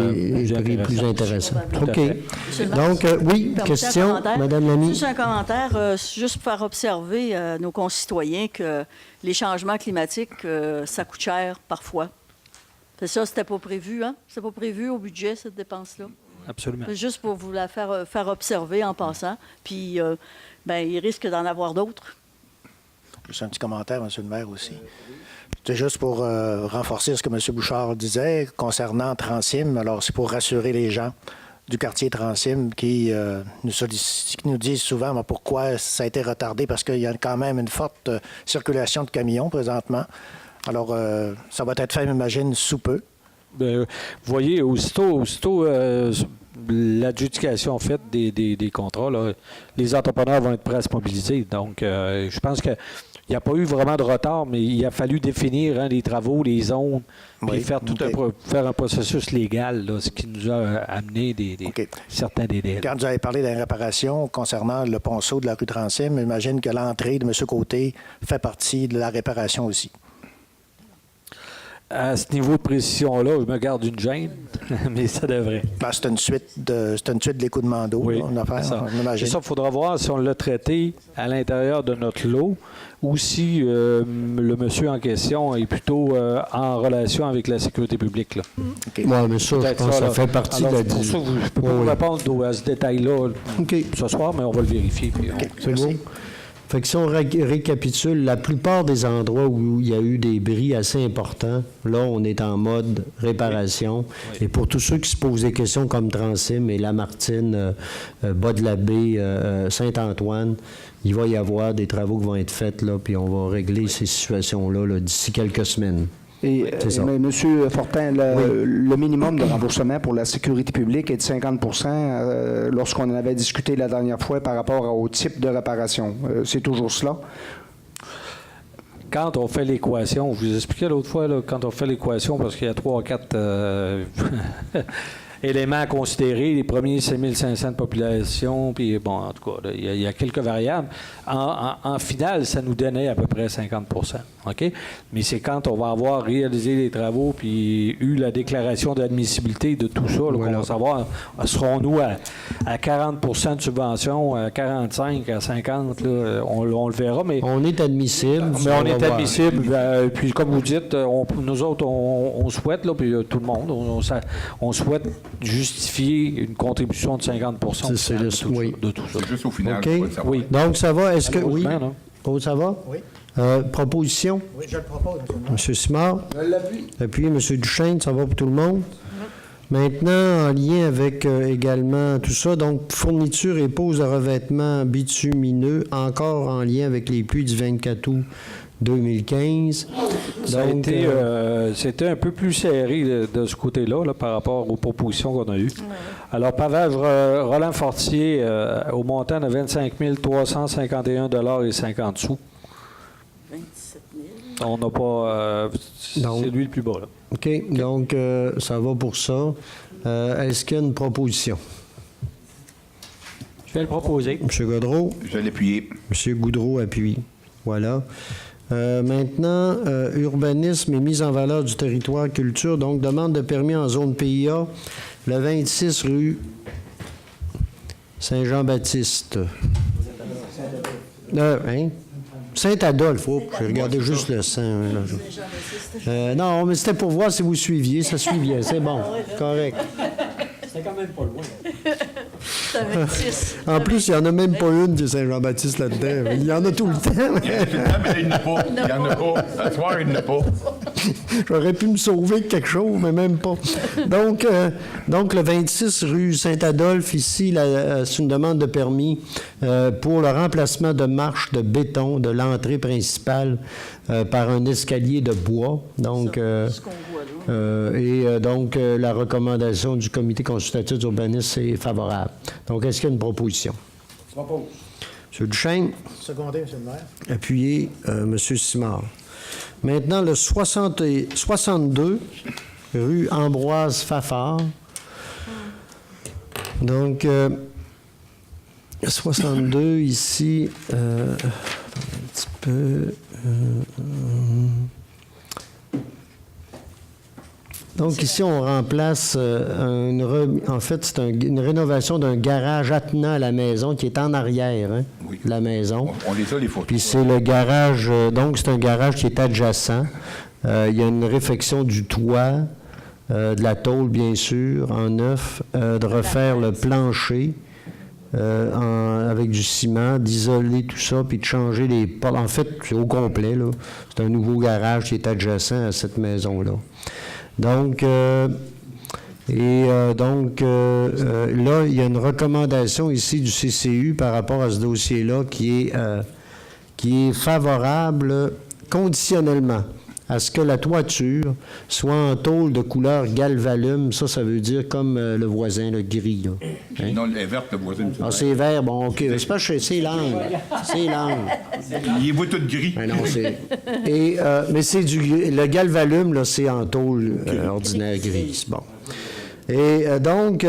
prix plus intéressants. Tout à OK. fait. Monsieur le Donc, maire, oui, permettez un question, commentaire? Madame Lamy. Juste un commentaire, juste pour faire observer à nos concitoyens que les changements climatiques, ça coûte cher parfois. C'est ça, c'était pas prévu, hein? C'est pas prévu au budget, cette dépense-là. Absolument. Juste pour vous la faire observer en passant. Puis, il risque d'en avoir d'autres. Juste un petit commentaire, M. le maire, aussi. C'est juste pour renforcer ce que M. Bouchard disait concernant Transim. Alors, c'est pour rassurer les gens du quartier Transim qui nous disent souvent mais pourquoi ça a été retardé, parce qu'il y a quand même une forte circulation de camions présentement. Alors, ça va être fait, j'imagine, sous peu. Vous voyez, aussitôt l'adjudication faite des contrats, là, les entrepreneurs vont être prêts à se mobiliser. Donc, je pense qu'il n'y a pas eu vraiment de retard, mais il a fallu définir les travaux, les zones, puis faire faire un processus légal, là, ce qui nous a amené certains délais. Quand vous avez parlé de la réparation concernant le ponceau de la rue Transim, j'imagine que l'entrée de M. Côté fait partie de la réparation aussi. À ce niveau de précision-là, je me garde une gêne, mais ça devrait. C'est une suite de l'écoulement d'eau, Oui, une affaire, c'est ça. on imagine. C'est ça, il faudra voir si on l'a traité à l'intérieur de notre lot ou si le monsieur en question est plutôt en relation avec la sécurité publique. Là. Oui, mais ça, je Peut-être pense que ça là. fait partie Alors, de la pour ça, je ne peux pas vous répondre à ce détail-là ce soir, mais on va le vérifier. Puis C'est bon. Fait que si on récapitule, la plupart des endroits où il y a eu des bris assez importants, là, on est en mode réparation. Oui. Et pour tous ceux qui se posent des questions comme Transim et Lamartine, Bas-de-la-Baie, Saint-Antoine, il va y avoir des travaux qui vont être faits, là, puis on va régler ces situations-là là, d'ici quelques semaines. Et, M. Fortin, le minimum de remboursement pour la sécurité publique est de 50 lorsqu'on en avait discuté la dernière fois par rapport au type de réparation. C'est toujours cela? Quand on fait l'équation, je vous expliquais l'autre fois, là, quand on fait l'équation, parce qu'il y a 3 ou 4 éléments à considérer. Les premiers, c'est 1500 de population, puis bon, en tout cas, il y a quelques variables. En finale, ça nous donnait à peu près 50 OK? Mais c'est quand on va avoir réalisé les travaux puis eu la déclaration d'admissibilité de tout ça, là, qu'on va savoir, serons-nous à 40 de subvention, à 45, à 50, là, on le verra. Mais on est admissible. Mais on est admissible. Puis comme vous dites, nous autres, on souhaite, là, puis tout le monde, on souhaite justifier une contribution de 50 de tout ça. C'est juste au final. OK. Oui. Donc, ça va. Est-ce que... Oui. Non? Oh, ça va? Oui. Proposition? Oui, je le propose, M. Simard? Je l'appuie. Appuyé. M. Duchesne, ça va pour tout le monde? Maintenant, en lien avec également tout ça, donc fourniture et pose de revêtements bitumineux, encore en lien avec les pluies du 24 août 2015. Donc, c'était un peu plus serré de ce côté-là là, par rapport aux propositions qu'on a eues. Alors, pavage Roland Fortier au montant de 25 351,50 $. 27 000. On n'a pas... c'est lui le plus bas, là. OK. Donc, ça va pour ça. Est-ce qu'il y a une proposition? Je vais le proposer. M. Gaudreau? Je vais l'appuyer. M. Goudreau appuie. Voilà. Maintenant, urbanisme et mise en valeur du territoire culture. Donc, demande de permis en zone PIA, le 26 rue Saint-Jean-Baptiste. Saint-Adolphe. Oh, j'ai regardé juste le Saint. Non, mais c'était pour voir si vous suiviez. Ça suit bien. C'est bon. Correct. C'était quand même pas loin. C'est un 26. En plus, il n'y en a même pas une de Saint-Jean-Baptiste là-dedans. Il y en a tout le temps. Mais il n'y en a pas. Il n'y en a pas. Ce soir, il n'y en a pas. J'aurais pu me sauver de quelque chose, mais même pas. Donc le 26 rue Saint-Adolphe, ici, c'est une demande de permis pour le remplacement de marches de béton de l'entrée principale par un escalier de bois. Donc, ce qu'on voit là. donc, la recommandation du comité consultatif d'urbanisme est favorable. Donc, est-ce qu'il y a une proposition? Propose. M. Duchesne? Secondé, M. le maire. Appuyé, M. Simard. Maintenant, le 62 rue Ambroise Fafard. Donc, 62, ici, un petit peu... Donc ici, on remplace en fait, c'est une rénovation d'un garage attenant à la maison qui est en arrière de la maison. On les a, les photos. Puis c'est le garage, donc c'est un garage qui est adjacent. Il y a une réfection du toit, de la tôle bien sûr, en neuf, de refaire le plancher avec du ciment, d'isoler tout ça, puis de changer les portes. En fait, c'est au complet, là. C'est un nouveau garage qui est adjacent à cette maison-là. Donc, là, il y a une recommandation ici du CCU par rapport à ce dossier-là qui est favorable conditionnellement à ce que la toiture soit en tôle de couleur galvalume. Ça veut dire comme le voisin, le gris. Là. Hein? Non, elle est verte, le voisin. Ah, c'est vert, bon, OK. C'est pas chez c'est l'angle. C'est l'angle. Il est beau tout gris. Mais non, c'est... mais c'est le galvalume, là, c'est en tôle ordinaire grise. Bon. Et donc,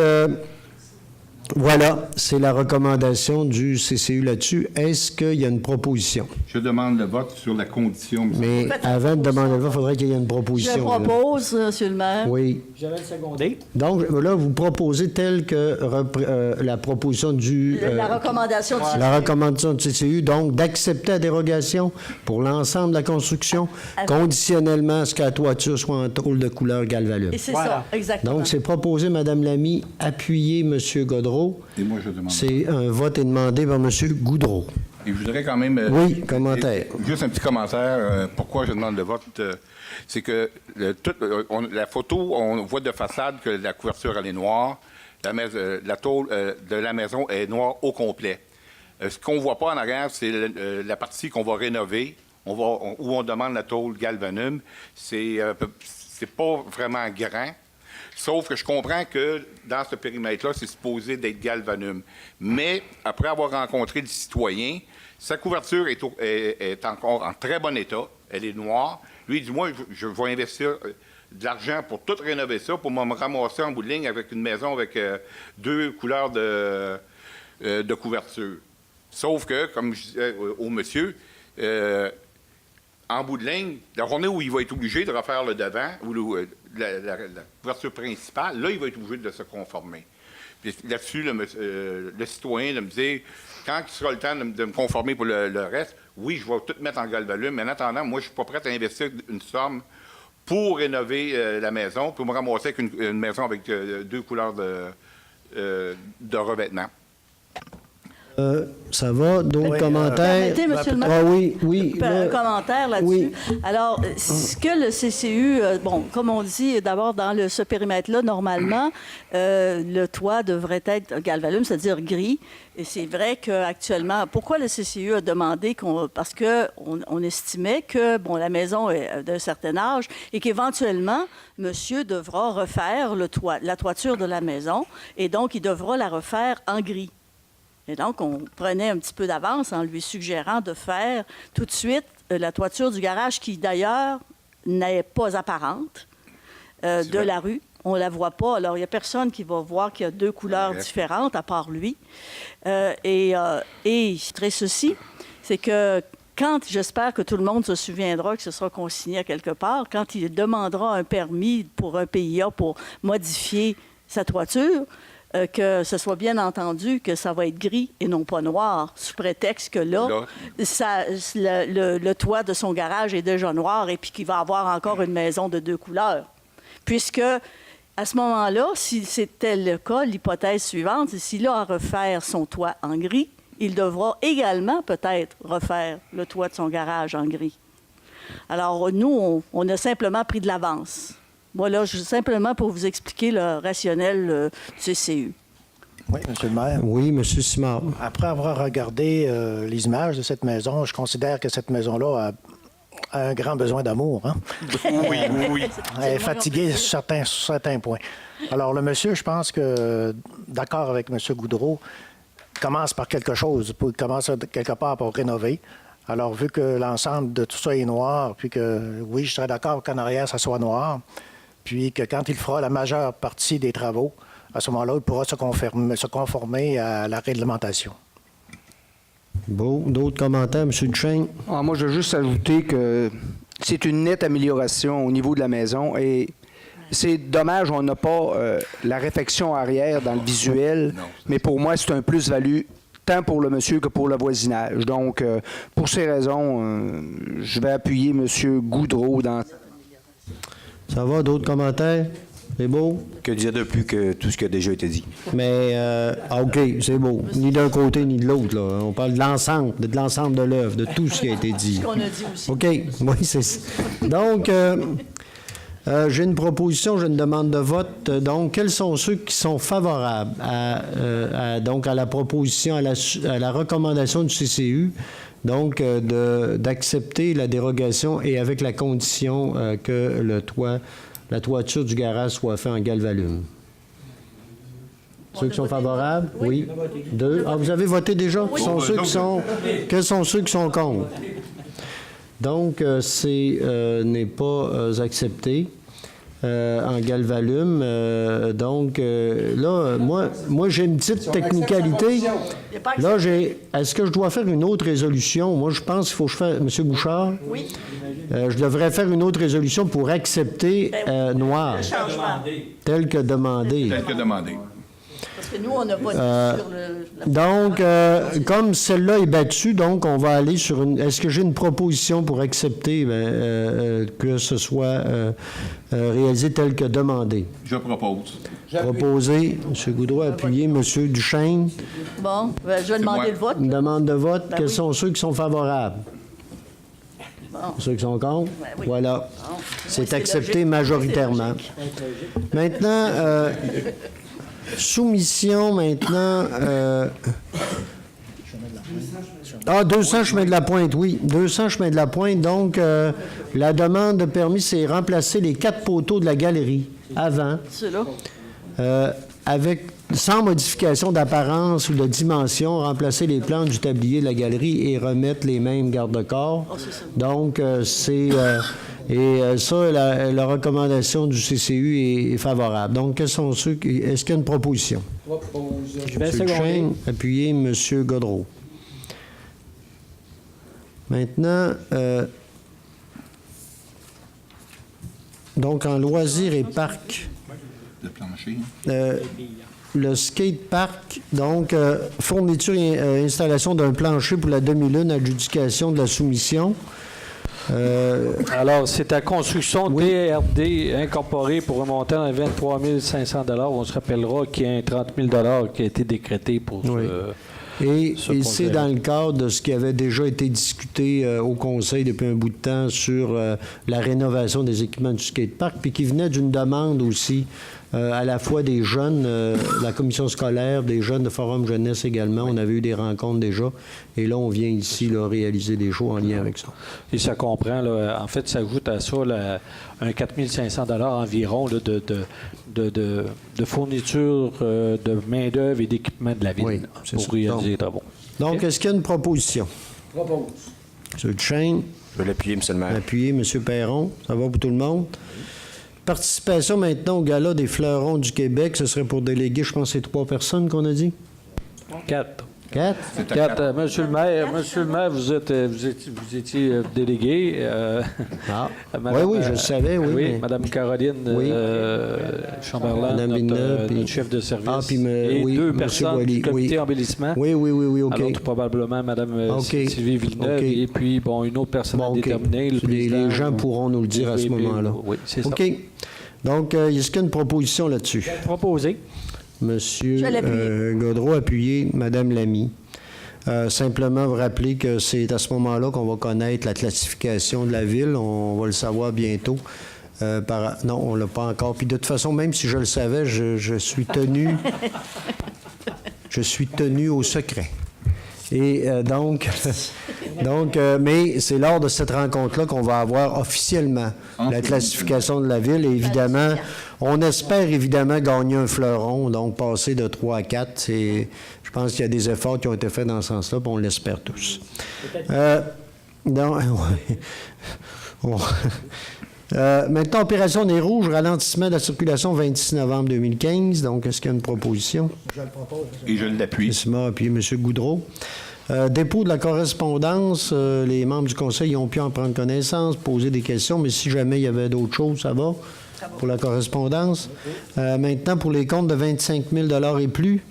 voilà, c'est la recommandation du CCU là-dessus. Est-ce qu'il y a une proposition? Je demande le vote sur la condition. Mais avant de demander le vote, il faudrait qu'il y ait une proposition. Je propose, M. le maire. Oui. J'avais le secondé. Donc, là, vous proposez tel que la proposition du... La recommandation du CCU. La recommandation du CCU, donc, d'accepter la dérogation pour l'ensemble de la construction, conditionnellement à ce que la toiture soit en tôle de couleur galvalume. Et c'est ça, exactement. Donc, c'est proposé, Mme Lamy, appuyé M. Godreau. Et moi, je demande. C'est un vote est demandé par M. Goudreau. Et je voudrais quand même... Oui, commentaire. Juste un petit commentaire. Pourquoi je demande le vote? C'est que la photo, on voit de façade que la couverture, elle est noire. La tôle de la maison est noire au complet. Ce qu'on ne voit pas en arrière, c'est la partie qu'on va rénover, où on demande la tôle galvanum. C'est pas vraiment grand. Sauf que je comprends que dans ce périmètre-là, c'est supposé d'être galvanum. Mais après avoir rencontré le citoyen, sa couverture est encore en très bon état. Elle est noire. Lui, il dit, moi, je vais investir de l'argent pour tout rénover ça, pour me ramasser en bout de ligne avec une maison avec 2 couleurs de couverture. Sauf que, comme je disais au monsieur, en bout de ligne, la journée où il va être obligé de refaire le devant, ou la couverture principale, là, il va être obligé de se conformer. Puis là-dessus, le citoyen de me dire, quand il sera le temps de me conformer pour le reste, oui, je vais tout mettre en galvalume, mais en attendant, moi, je ne suis pas prêt à investir une somme pour rénover la maison, pour me ramasser avec une maison avec 2 couleurs de revêtement. Ça va? D'autres commentaires? Permettez, M. le maire, Ah oui. un commentaire là-dessus. Oui. Alors, ce que le CCU, comme on dit d'abord dans ce périmètre-là, normalement, le toit devrait être galvalume, c'est-à-dire gris. Et c'est vrai qu'actuellement, pourquoi le CCU a demandé parce qu'on estimait que, la maison est d'un certain âge et qu'éventuellement, monsieur devra refaire la toiture de la maison et donc il devra la refaire en gris. Et donc, on prenait un petit peu d'avance en lui suggérant de faire tout de suite la toiture du garage qui, d'ailleurs, n'est pas apparente de la rue. On ne la voit pas. Alors, il n'y a personne qui va voir qu'il y a 2 couleurs différentes, à part lui. Et je dirais ceci, c'est que j'espère que tout le monde se souviendra que ce sera consigné à quelque part, quand il demandera un permis pour un PIA pour modifier sa toiture, que ce soit bien entendu que ça va être gris et non pas noir, sous prétexte que le toit de son garage est déjà noir et puis qu'il va avoir encore une maison de 2 couleurs. Puisque, à ce moment-là, si c'était le cas, l'hypothèse suivante, c'est s'il a à refaire son toit en gris, il devra également peut-être refaire le toit de son garage en gris. Alors, nous, on a simplement pris de l'avance. Voilà, simplement pour vous expliquer le rationnel du CCU. Oui, M. le maire. Oui, M. Simard. Après avoir regardé les images de cette maison, je considère que cette maison-là a un grand besoin d'amour. Hein? Oui. Elle est fatiguée sur certains points. Alors, le monsieur, je pense que, d'accord avec M. Goudreau, commence par quelque chose. Il commence quelque part pour rénover. Alors, vu que l'ensemble de tout ça est noir, puis que, oui, je serais d'accord qu'en arrière, ça soit noir, puis que quand il fera la majeure partie des travaux, à ce moment-là, il pourra se conformer à la réglementation. Bon, d'autres commentaires, M. Duchesne? Moi, je veux juste ajouter que c'est une nette amélioration au niveau de la maison et c'est dommage, on n'a pas la réfection arrière dans le visuel, mais pour moi, c'est un plus-value tant pour le monsieur que pour le voisinage. Donc, pour ces raisons, je vais appuyer M. Goudreau dans... Ça va, d'autres commentaires? C'est beau? Que dire de plus que tout ce qui a déjà été dit? Mais, OK, c'est beau. Ni d'un côté ni de l'autre, là. On parle de l'ensemble de l'œuvre, de tout ce qui a été dit. Ce qu'on a dit aussi. OK, oui, c'est ça. Donc, j'ai une proposition, j'ai une demande de vote. Donc, quels sont ceux qui sont favorables à la proposition, à la recommandation du CCU, donc d'accepter la dérogation et avec la condition que la toiture du garage soit faite en galvalume? Ceux qui sont favorables? Oui. Deux. Ah, vous avez voté déjà? Quels sont ceux qui sont contre? Donc, n'est pas accepté en galvalume. Là, moi j'ai une petite technicalité. Là, est-ce que je dois faire une autre résolution? Moi, je pense qu'il faut que je fasse... M. Bouchard? Oui. Je devrais faire une autre résolution pour accepter noir, Le changement. tel que demandé. Tel que demandé. Parce que nous, on n'a pas dit sur le... Donc, comme celle-là est battue, donc on va aller sur une... Est-ce que j'ai une proposition pour accepter que ce soit réalisé tel que demandé? Je propose. Proposé, M. Goudreau, appuyé, M. Duchesne. Bon, je vais demander le vote. Une demande de vote. Quels oui. sont ceux qui sont favorables? Bon. Ceux qui sont contre? Oui. Voilà. Bon. C'est Oui, accepté logique. majoritairement. Maintenant, soumission maintenant. 200 chemin de la Pointe, oui. 200 chemin de la Pointe. Donc, la demande de permis, c'est remplacer les 4 poteaux de la galerie avant, Ceux-là. sans modification d'apparence ou de dimension, remplacer les plantes du tablier de la galerie et remettre les mêmes garde-corps. Oh, c'est ça. Donc, la recommandation du CCU est favorable. Donc, quels sont ceux qui... Est-ce qu'il y a une proposition? Je vais M. Duchesne, appuyez M. Godreau. Maintenant, donc en loisirs et parcs, Le plancher. le skate park, donc fourniture et installation d'un plancher pour la demi-lune, adjudication de la soumission. Alors, c'est à construction TRD incorporée pour un montant de 23 500 $. On se rappellera qu'il y a un 30 000 $ qui a été décrété pour Oui. Et c'est dans le cadre de ce qui avait déjà été discuté au Conseil depuis un bout de temps sur la rénovation des équipements du skatepark, puis qui venait d'une demande aussi à la fois des jeunes, la commission scolaire, des jeunes de Forum Jeunesse également. On avait eu des rencontres déjà. Et là, on vient ici réaliser des shows en lien avec ça. Et ça comprend, là, en fait, ça ajoute à ça un 4 500 $ environ là, de fourniture de main-d'œuvre et d'équipement de la ville Oui, c'est pour ça. réaliser les travaux. Donc, est-ce qu'il y a une proposition? Propose. M. Duchesne, Je vais l'appuyer, M. le maire. appuyé. M. Perron, ça va pour tout le monde? Participation maintenant au Gala des fleurons du Québec. Ce serait pour déléguer, je pense, c'est 3 personnes qu'on a dit? 4. 4? Monsieur le maire, vous étiez délégué. Oui, je le savais, oui. Oui, mais- Mme Caroline Oui. Chamberlain, Madame Villeneuve, notre chef de service. puis et oui, 2 Monsieur personnes Boilly, du comité oui. embellissement. Oui, OK. Alors, probablement Mme OK. Sylvie Villeneuve. OK. Et puis, bon, une autre personne à OK. déterminer. Le Les président, gens pourront nous le dire à ce Oui, moment-là. Oui, c'est ça. OK. Donc, est-ce qu'il y a une proposition là-dessus? Proposé. Monsieur Je l'appuie. Godreau, appuyé. Madame Lamy. Simplement vous rappeler que c'est à ce moment-là qu'on va connaître la classification de la ville. On va le savoir bientôt. Non, on ne l'a pas encore. Puis de toute façon, même si je le savais, je suis tenu... je suis tenu au secret. Et mais c'est lors de cette rencontre-là qu'on va avoir officiellement la classification de la ville. Et évidemment, on espère évidemment gagner un fleuron, donc passer de 3 à 4. Je pense qu'il y a des efforts qui ont été faits dans ce sens-là, puis on l'espère tous. Maintenant, opération Nez Rouge, ralentissement de la circulation 26 novembre 2015. Donc, est-ce qu'il y a une proposition? Je le propose. Et je l'appuie. Simon, appuyé M. Goudreau. Dépôt de la correspondance, les membres du conseil ont pu en prendre connaissance, poser des questions, mais si jamais il y avait d'autres choses, ça va pour la correspondance. Maintenant, pour les comptes de 25 000 et plus,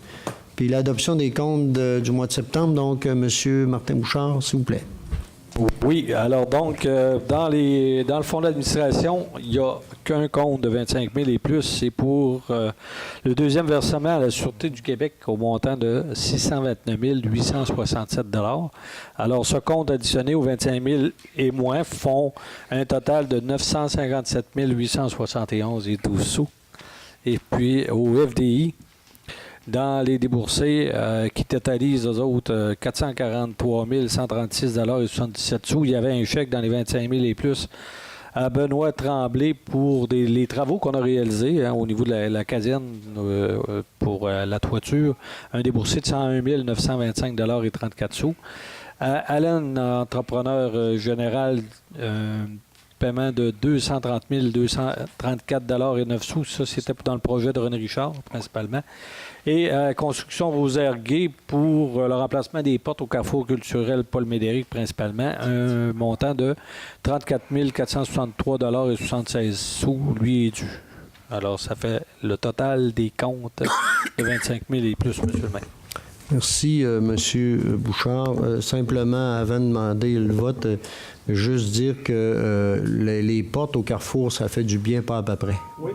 puis l'adoption des comptes du mois de septembre, donc, M. Martin Bouchard, s'il vous plaît. Oui, alors donc, dans le fonds d'administration, il n'y a qu'un compte de 25 000 et plus. C'est pour le deuxième versement à la Sûreté du Québec au montant de 629 867 $. Alors, ce compte additionné aux 25 000 et moins font un total de 957 871 et 12 sous. Et puis, au FDI, dans les déboursés qui totalisent, eux autres, 443 136 et 77 sous. Il y avait un chèque dans les 25 000 et plus à Benoît Tremblay pour les travaux qu'on a réalisés au niveau de la caserne pour la toiture. Un déboursé de 101 925 et 34 sous. Allen, entrepreneur général, paiement de 230 234 et 9 sous. Ça, c'était dans le projet de René Richard, principalement. Et Construction Rosaire-Gay pour le remplacement des portes au Carrefour culturel Paul Médéric, principalement. Un montant de 34 463 et 76 sous, lui est dû. Alors, ça fait le total des comptes de 25 000 et plus, M. le maire. Merci, M. Bouchard. Simplement, avant de demander le vote, juste dire que les portes au Carrefour, ça fait du bien, pas à peu près. Oui.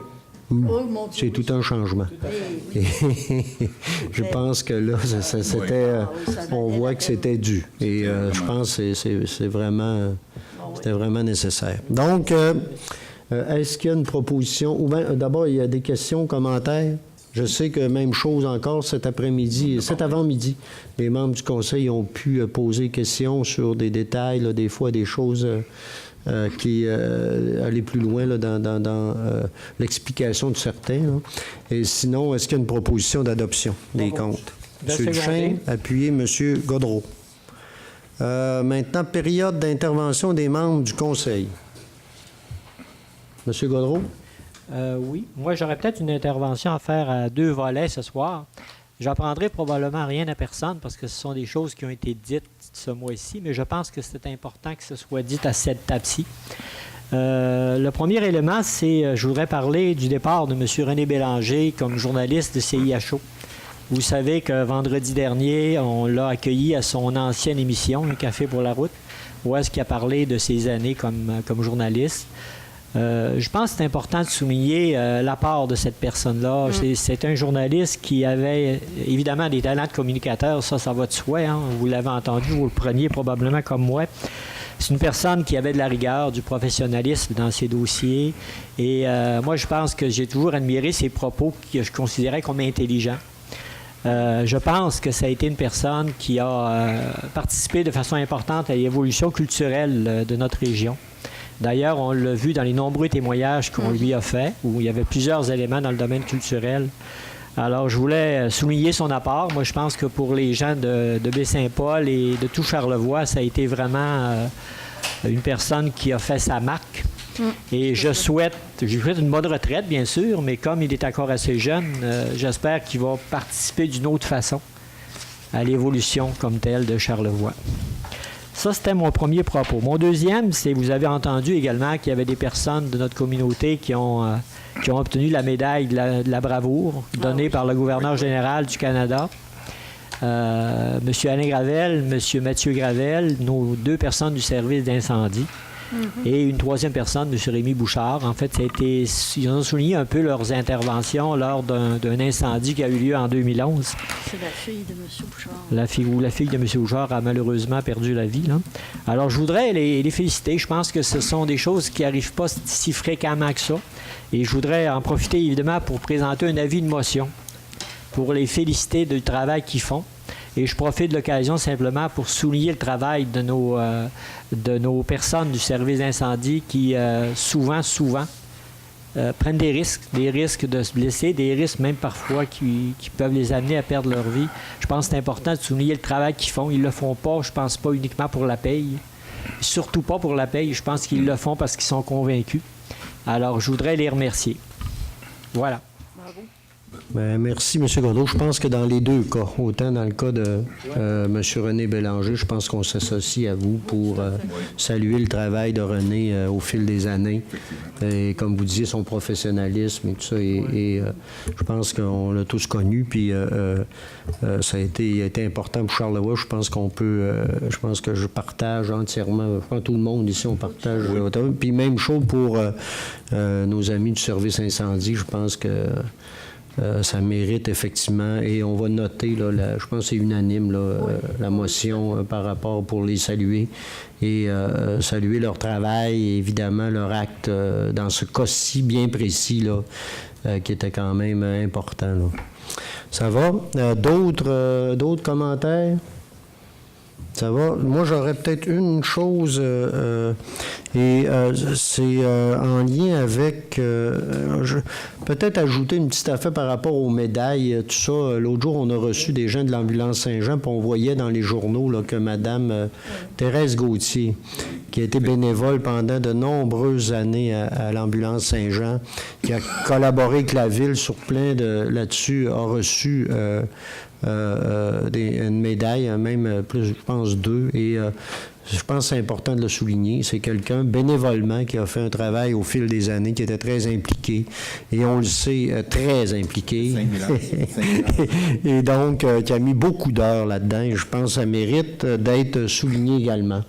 Oh, mon Dieu, C'est tout un changement. Et je pense que là, on voit que c'était dû. Et je pense que c'était vraiment nécessaire. Donc, est-ce qu'il y a une proposition? Ou bien, d'abord, il y a des questions, commentaires? Je sais que même chose encore cet après-midi, cet avant-midi, les membres du conseil ont pu poser des questions sur des détails, là, des fois des choses qui allaient plus loin là, dans l'explication de certains. Là. Et sinon, est-ce qu'il y a une proposition d'adoption des comptes? M. Duchesne, appuyé M. Gaudreault. Maintenant, période d'intervention des membres du conseil. M. Gaudreault? Oui. Moi, j'aurais peut-être une intervention à faire à 2 volets ce soir. J'apprendrai probablement rien à personne parce que ce sont des choses qui ont été dites ce mois-ci, mais je pense que c'est important que ce soit dit à cette table-ci. Le premier élément, c'est je voudrais parler du départ de M. René Bélanger comme journaliste de CIHO. Vous savez que vendredi dernier, on l'a accueilli à son ancienne émission, Un café pour la route, où est-ce qu'il a parlé de ses années comme journaliste. Je pense que c'est important de souligner l'apport de cette personne-là. C'est un journaliste qui avait évidemment des talents de communicateur, ça va de soi. Hein? Vous l'avez entendu, vous le preniez probablement comme moi. C'est une personne qui avait de la rigueur, du professionnalisme dans ses dossiers. Et moi, je pense que j'ai toujours admiré ses propos que je considérais comme intelligents. Je pense que ça a été une personne qui a participé de façon importante à l'évolution culturelle de notre région. D'ailleurs, on l'a vu dans les nombreux témoignages qu'on lui a faits, où il y avait plusieurs éléments dans le domaine culturel. Alors, je voulais souligner son apport. Moi, je pense que pour les gens de Baie-Saint-Paul et de tout Charlevoix, ça a été vraiment une personne qui a fait sa marque. Et je lui souhaite une bonne retraite, bien sûr, mais comme il est encore assez jeune, j'espère qu'il va participer d'une autre façon à l'évolution comme telle de Charlevoix. Ça, c'était mon premier propos. Mon deuxième, c'est vous avez entendu également qu'il y avait des personnes de notre communauté qui ont obtenu la médaille de la bravoure donnée par le gouverneur général du Canada. M. Alain Gravel, M. Mathieu Gravel, nos 2 personnes du service d'incendie. Et une 3e personne, M. Rémi Bouchard. En fait, ils ont souligné un peu leurs interventions lors d'un incendie qui a eu lieu en 2011. C'est la fille de M. Bouchard. La fille de M. Bouchard a malheureusement perdu la vie. Là. Alors, je voudrais les féliciter. Je pense que ce sont des choses qui n'arrivent pas si fréquemment que ça. Et je voudrais en profiter, évidemment, pour présenter un avis de motion, pour les féliciter du travail qu'ils font. Et je profite de l'occasion simplement pour souligner le travail de nos personnes du service d'incendie qui, souvent, prennent des risques de se blesser, des risques même parfois qui peuvent les amener à perdre leur vie. Je pense que c'est important de souligner le travail qu'ils font. Ils ne le font pas, je pense pas uniquement pour la paye. Surtout pas pour la paye. Je pense qu'ils le font parce qu'ils sont convaincus. Alors, je voudrais les remercier. Voilà. Bravo. Ben, merci, M. Godreau. Je pense que dans les deux cas, autant dans le cas de M. René Bélanger, je pense qu'on s'associe à vous pour saluer le travail de René au fil des années. Et comme vous disiez, son professionnalisme et tout ça. Et je pense qu'on l'a tous connu. Puis ça a été important pour Charlevoix. Je pense qu'on peut... je pense que je partage entièrement. Je pense que tout le monde ici, on partage. Puis même chose pour nos amis du service incendie. Je pense que... ça mérite effectivement, et on va noter, là, je pense que c'est unanime, là, la motion par rapport pour les saluer et saluer leur travail et évidemment leur acte dans ce cas-ci bien précis là, qui était quand même important. Là. Ça va? D'autres commentaires? Ça va? Moi, j'aurais peut-être une chose, c'est en lien avec... peut-être ajouter une petite affaire par rapport aux médailles, tout ça. L'autre jour, on a reçu des gens de l'ambulance Saint-Jean, puis on voyait dans les journaux là, que Mme Thérèse Gauthier, qui a été bénévole pendant de nombreuses années à l'ambulance Saint-Jean, qui a collaboré avec la ville sur plein de... là-dessus, a reçu... une médaille, même plus, je pense 2, et je pense que c'est important de le souligner. C'est quelqu'un bénévolement qui a fait un travail au fil des années, qui était très impliqué, et on le sait, très impliqué. 5 000 et donc, qui a mis beaucoup d'heures là-dedans, et je pense que ça mérite d'être souligné également.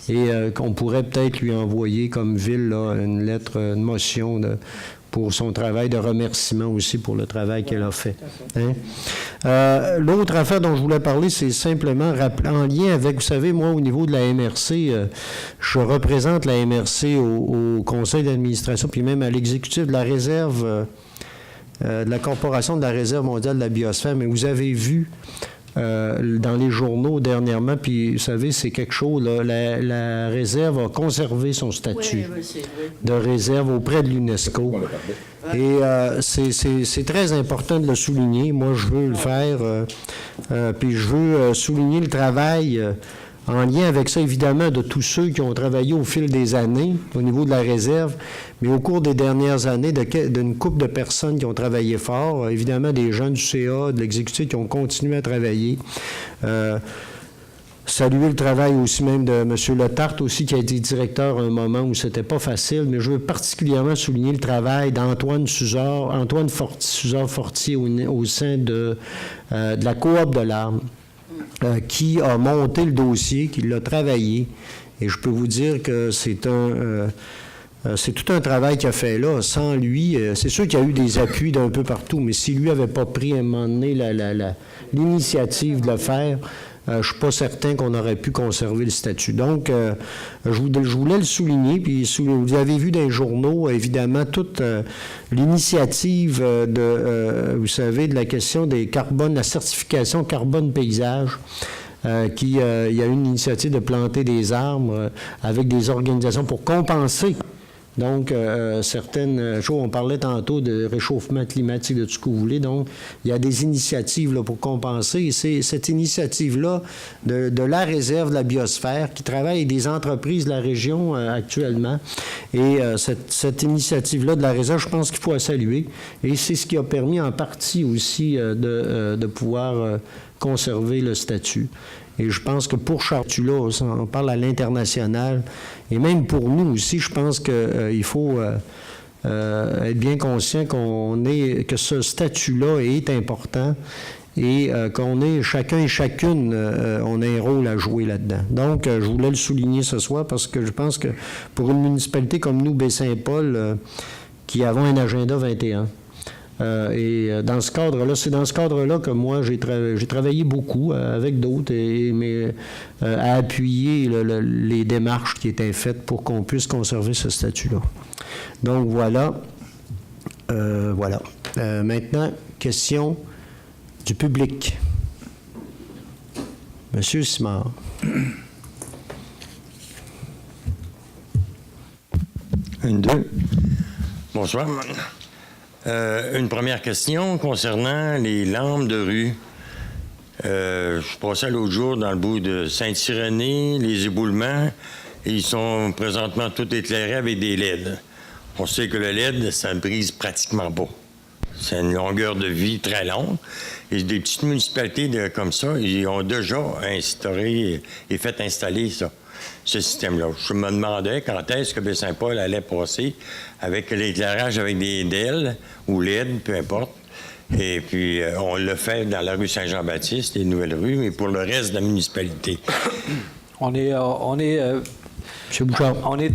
Et qu'on pourrait peut-être lui envoyer comme ville là, une lettre, une motion pour son travail de remerciement aussi pour le travail qu'elle a fait. Hein? L'autre affaire dont je voulais parler, c'est simplement en lien avec, vous savez, moi, au niveau de la MRC, je représente la MRC au conseil d'administration, puis même à l'exécutif de la réserve, de la Corporation de la réserve mondiale de la biosphère, mais vous avez vu dans les journaux dernièrement, puis vous savez, c'est quelque chose, là, la réserve a conservé son statut de réserve auprès de l'UNESCO. Et c'est très important de le souligner. Moi, je veux le faire, puis je veux souligner le travail en lien avec ça, évidemment, de tous ceux qui ont travaillé au fil des années au niveau de la réserve, mais au cours des dernières années, d'une couple de personnes qui ont travaillé fort, évidemment des gens du CA, de l'exécutif qui ont continué à travailler. Saluer le travail aussi même de M. Letarte aussi, qui a été directeur à un moment où c'était pas facile, mais je veux particulièrement souligner le travail d'Antoine Suzard-Fortier au sein de la coop de l'arme. Qui a monté le dossier, qui l'a travaillé. Et je peux vous dire que c'est tout un travail qu'il a fait là. Sans lui, c'est sûr qu'il y a eu des appuis d'un peu partout, mais si lui n'avait pas pris à un moment donné l'initiative de le faire, je ne suis pas certain qu'on aurait pu conserver le statut. Donc, je voulais le souligner, puis vous avez vu dans les journaux, évidemment, toute l'initiative vous savez, de la question des carbones, la certification carbone paysage, il y a eu une initiative de planter des arbres avec des organisations pour compenser. Donc, certaines choses, on parlait tantôt de réchauffement climatique, de tout ce que vous voulez. Donc, il y a des initiatives là, pour compenser. Et c'est cette initiative-là de la réserve de la biosphère qui travaille avec des entreprises de la région actuellement. Et cette initiative-là de la réserve, je pense qu'il faut la saluer. Et c'est ce qui a permis en partie aussi de pouvoir conserver le statut. Et je pense que pour Chartula, on parle à l'international, et même pour nous aussi, je pense qu'il faut être bien conscient que ce statut-là est important et qu'on est chacun et chacune, on a un rôle à jouer là-dedans. Donc, je voulais le souligner ce soir parce que je pense que pour une municipalité comme nous, Baie-Saint-Paul, qui avons un agenda 21, et dans ce cadre-là, c'est dans ce cadre-là que moi, j'ai travaillé beaucoup avec d'autres, à appuyer les démarches qui étaient faites pour qu'on puisse conserver ce statut-là. Donc, voilà. Maintenant, question du public. Monsieur Simard. Bonsoir. Une première question concernant les lampes de rue. Je passais l'autre jour dans le bout de Saint-Irénée, les éboulements, et ils sont présentement tous éclairés avec des LED. On sait que le LED, ça ne brise pratiquement pas. C'est une longueur de vie très longue. Et des petites municipalités comme ça, ils ont déjà instauré et fait installer ça, ce système-là. Je me demandais quand est-ce que Baie-Saint-Paul allait passer avec l'éclairage avec des DEL ou LED, peu importe. Et puis, on le fait dans la rue Saint-Jean-Baptiste, les nouvelles rues, mais pour le reste de la municipalité. On est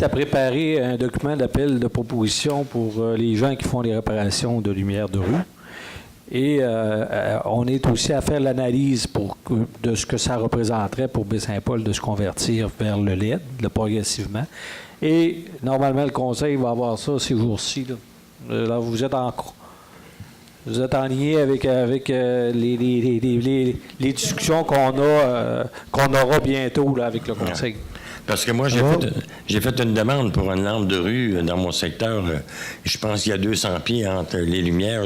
à préparer un document d'appel de proposition pour les gens qui font les réparations de lumière de rue. Et on est aussi à faire l'analyse de ce que ça représenterait pour Baie-Saint-Paul de se convertir vers le LED, progressivement. Et normalement, le Conseil va avoir ça ces jours-ci. Là, vous êtes en lien avec les discussions qu'on aura bientôt là, avec le Conseil. Parce que moi, j'ai fait une demande pour une lampe de rue dans mon secteur. Je pense qu'il y a 200 pieds entre les lumières.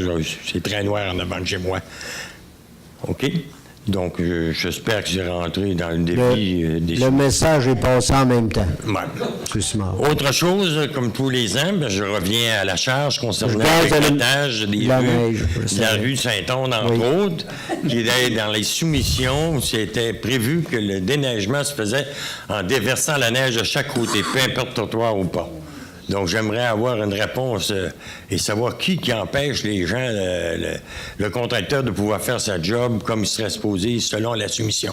C'est très noir en avant de chez moi. OK? Donc, j'espère que j'ai rentré dans le défi des... Le message est passé en même temps. Ouais. C'est smart. Autre chose, comme tous les ans, je reviens à la charge concernant l'éclairage des rues, la rue Saint-Onde, entre autres, qui est dans les soumissions. C'était prévu que le déneigement se faisait en déversant la neige de chaque côté, peu importe trottoir ou pas. Donc, j'aimerais avoir une réponse et savoir qui empêche les gens, le contracteur, de pouvoir faire sa job comme il serait supposé selon la soumission.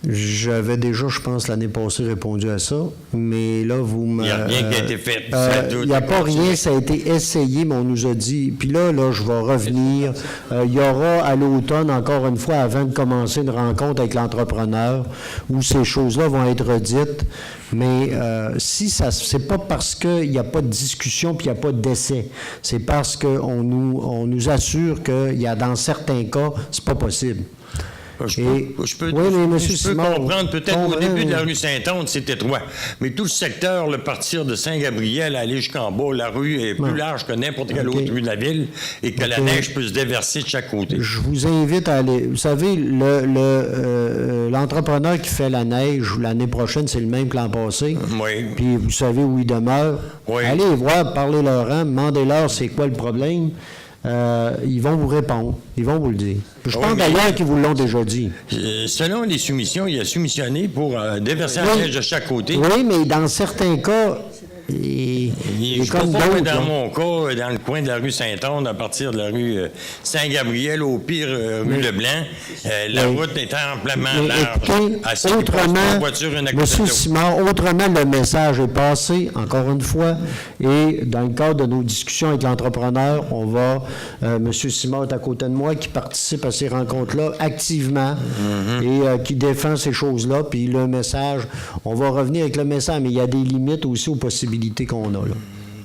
J'avais déjà, je pense, l'année passée répondu à ça, mais là, vous me... Il n'y a rien qui a été fait. Il n'y a pas rien, ça a été essayé, mais on nous a dit... Puis là, je vais revenir. Il y aura à l'automne, encore une fois, avant de commencer une rencontre avec l'entrepreneur, où ces choses-là vont être dites. Mais si ça... C'est pas parce qu'il n'y a pas de discussion puis il n'y a pas d'essai. C'est parce qu'on nous assure qu'il y a, dans certains cas, c'est pas possible. Je peux comprendre, peut-être au début de la rue Saint-Onde, c'est étroit. Mais tout le secteur, le partir de Saint-Gabriel à aller jusqu'en bas, la rue est plus large que n'importe quelle autre rue de la ville et que la neige peut se déverser de chaque côté. Je vous invite à aller... Vous savez, l'entrepreneur qui fait la neige l'année prochaine, c'est le même que l'an passé. Oui. Puis vous savez où il demeure. Oui. Allez voir, parlez-leur, demandez-leur c'est quoi le problème. Ils vont vous répondre. Ils vont vous le dire. Je pense d'ailleurs qu'ils vous l'ont déjà dit. Selon les soumissions, il a soumissionné pour déverser la neige de chaque côté. Oui, mais dans certains cas... Je comme d'autres, dans mon cas, dans le coin de la rue Saint-Onde, à partir de la rue Saint-Gabriel, au pire, rue Leblanc, la route est amplement large. Monsieur Simard, autrement, le message est passé, encore une fois, et dans le cadre de nos discussions avec l'entrepreneur, on va, Monsieur Simard est à côté de moi, qui participe à ces rencontres-là activement et qui défend ces choses-là, puis le message, on va revenir avec le message, mais il y a des limites aussi aux possibilités qu'on a là.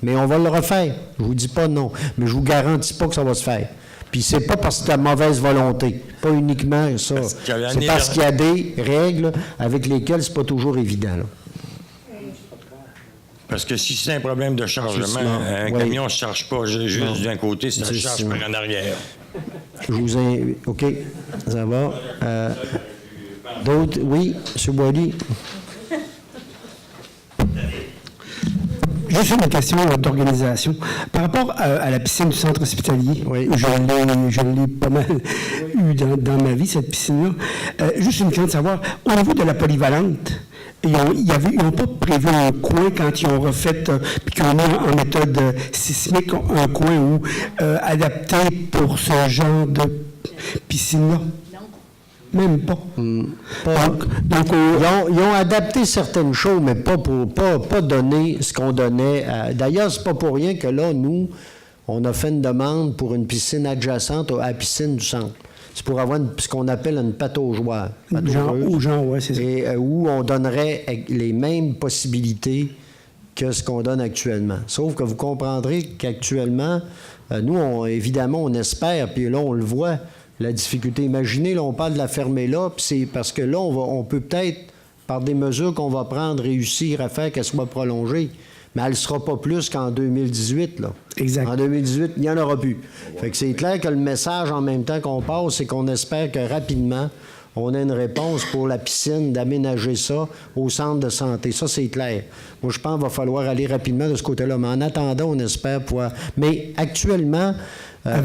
Mais on va le refaire. Je vous dis pas non, mais je vous garantis pas que ça va se faire. Puis c'est pas parce que tu as mauvaise volonté, pas uniquement ça. C'est parce qu'il y a des règles avec lesquelles c'est pas toujours évident. Là. Parce que si c'est un problème de chargement, un camion ne se charge pas juste d'un côté, ça se charge par en arrière. Je vous ai... OK, ça va. D'autres? Oui, M. Boily. Juste une question d'organisation. Par rapport à la piscine du centre hospitalier, je l'ai pas mal eu dans ma vie, cette piscine-là. Juste une question de savoir, au niveau de la polyvalente, ils n'ont pas prévu un coin quand ils ont refait, puis qu'ils ont mis en méthode sismique, un coin adapté pour ce genre de piscine-là? Même pas. Donc, ils ont adapté certaines choses, mais pas donner ce qu'on donnait. D'ailleurs, c'est pas pour rien que là, nous, on a fait une demande pour une piscine adjacente à la piscine du centre. C'est pour avoir ce qu'on appelle une pataugeoire. C'est ça. Et où on donnerait les mêmes possibilités que ce qu'on donne actuellement. Sauf que vous comprendrez qu'actuellement, nous, évidemment, on espère, puis là, on le voit, la difficulté. Imaginez, là, on parle de la fermer là, puis c'est parce que là, on peut peut-être, par des mesures qu'on va prendre, réussir à faire qu'elle soit prolongée. Mais elle ne sera pas plus qu'en 2018, là. Exact. En 2018, il n'y en aura plus. Fait que c'est clair que le message, en même temps qu'on passe, c'est qu'on espère que rapidement, on a une réponse pour la piscine, d'aménager ça au centre de santé. Ça, c'est clair. Moi, je pense qu'il va falloir aller rapidement de ce côté-là. Mais en attendant, on espère pouvoir... Mais actuellement,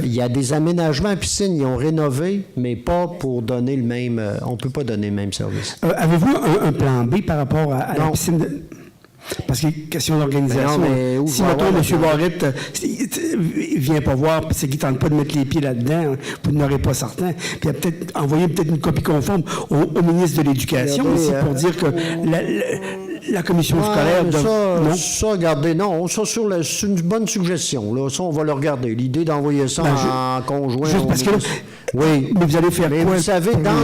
il y a des aménagements à piscine, ils ont rénové, mais pas pour donner le même... on ne peut pas donner le même service. Avez-vous un plan B par rapport à la piscine de... Parce que question d'organisation, si mettons M. Barrette ne vient pas voir, c'est qu'il ne tente pas de mettre les pieds là-dedans, vous n'aurez pas certain, puis il a peut-être envoyé une copie conforme au ministre de l'Éducation aussi pour dire que la commission scolaire... Ça, regardez, non, ça c'est une bonne suggestion. Là. Ça, on va le regarder. L'idée d'envoyer ça en conjoint... Juste parce que... Oui. Mais vous allez faire quoi? Vous savez, dans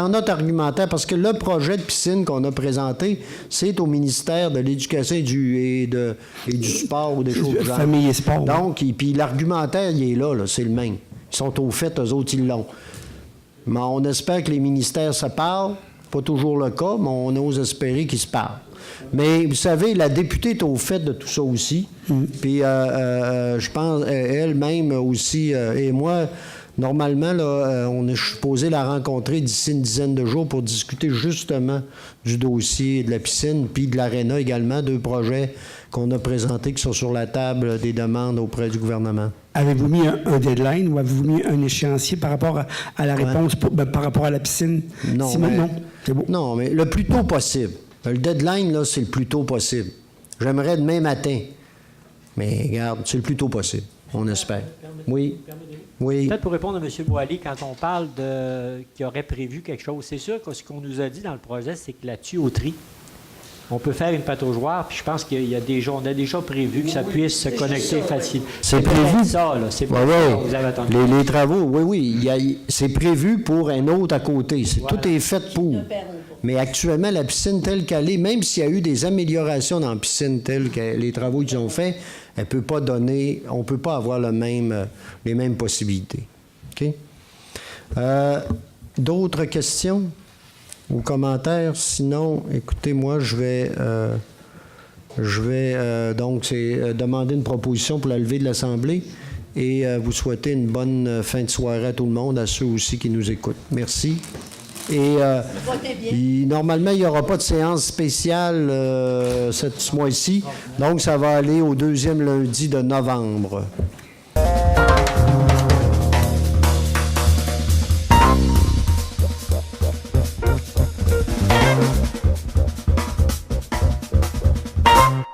notre argumentaire, parce que le projet de piscine qu'on a présenté, c'est au ministère de l'Éducation et du sport ou des choses du genre. Famille et sport. Donc, puis l'argumentaire, il est là, c'est le même. Ils sont au fait, eux autres, ils l'ont. Mais on espère que les ministères se parlent. Pas toujours le cas, mais on ose espérer qu'ils se parlent. Mais vous savez, la députée est au fait de tout ça aussi. Puis je pense, elle-même aussi, et moi... Normalement, là, on est supposé la rencontrer d'ici une dizaine de jours pour discuter justement du dossier de la piscine, puis de l'aréna également, 2 projets qu'on a présentés qui sont sur la table des demandes auprès du gouvernement. Avez-vous mis un deadline ou avez-vous mis un échéancier par rapport à la réponse, par rapport à la piscine? Non, c'est beau. Non, mais le plus tôt possible. Le deadline, là, c'est le plus tôt possible. J'aimerais demain matin. Mais regarde, c'est le plus tôt possible. On espère. Oui. Oui. Peut-être pour répondre à M. Boily, quand on parle qu'il aurait prévu quelque chose, c'est sûr que ce qu'on nous a dit dans le projet, c'est que la tuyauterie, on peut faire une pataugeoire, puis je pense qu'on a déjà prévu que ça puisse se connecter facilement. C'est prévu. Ça, là. C'est pas ça que vous avez attendu. Les travaux, oui. C'est prévu pour un autre à côté. Tout est fait pour. Mais actuellement, la piscine telle qu'elle est, même s'il y a eu des améliorations dans la piscine telle que les travaux qu'ils ont faits, elle peut pas donner, on ne peut pas avoir les mêmes possibilités. OK? D'autres questions ou commentaires? Sinon, écoutez, moi, je vais donc demander une proposition pour la levée de l'Assemblée et vous souhaiter une bonne fin de soirée à tout le monde, à ceux aussi qui nous écoutent. Merci. Et normalement, il n'y aura pas de séance spéciale ce mois-ci. Donc, ça va aller au 2e lundi de novembre.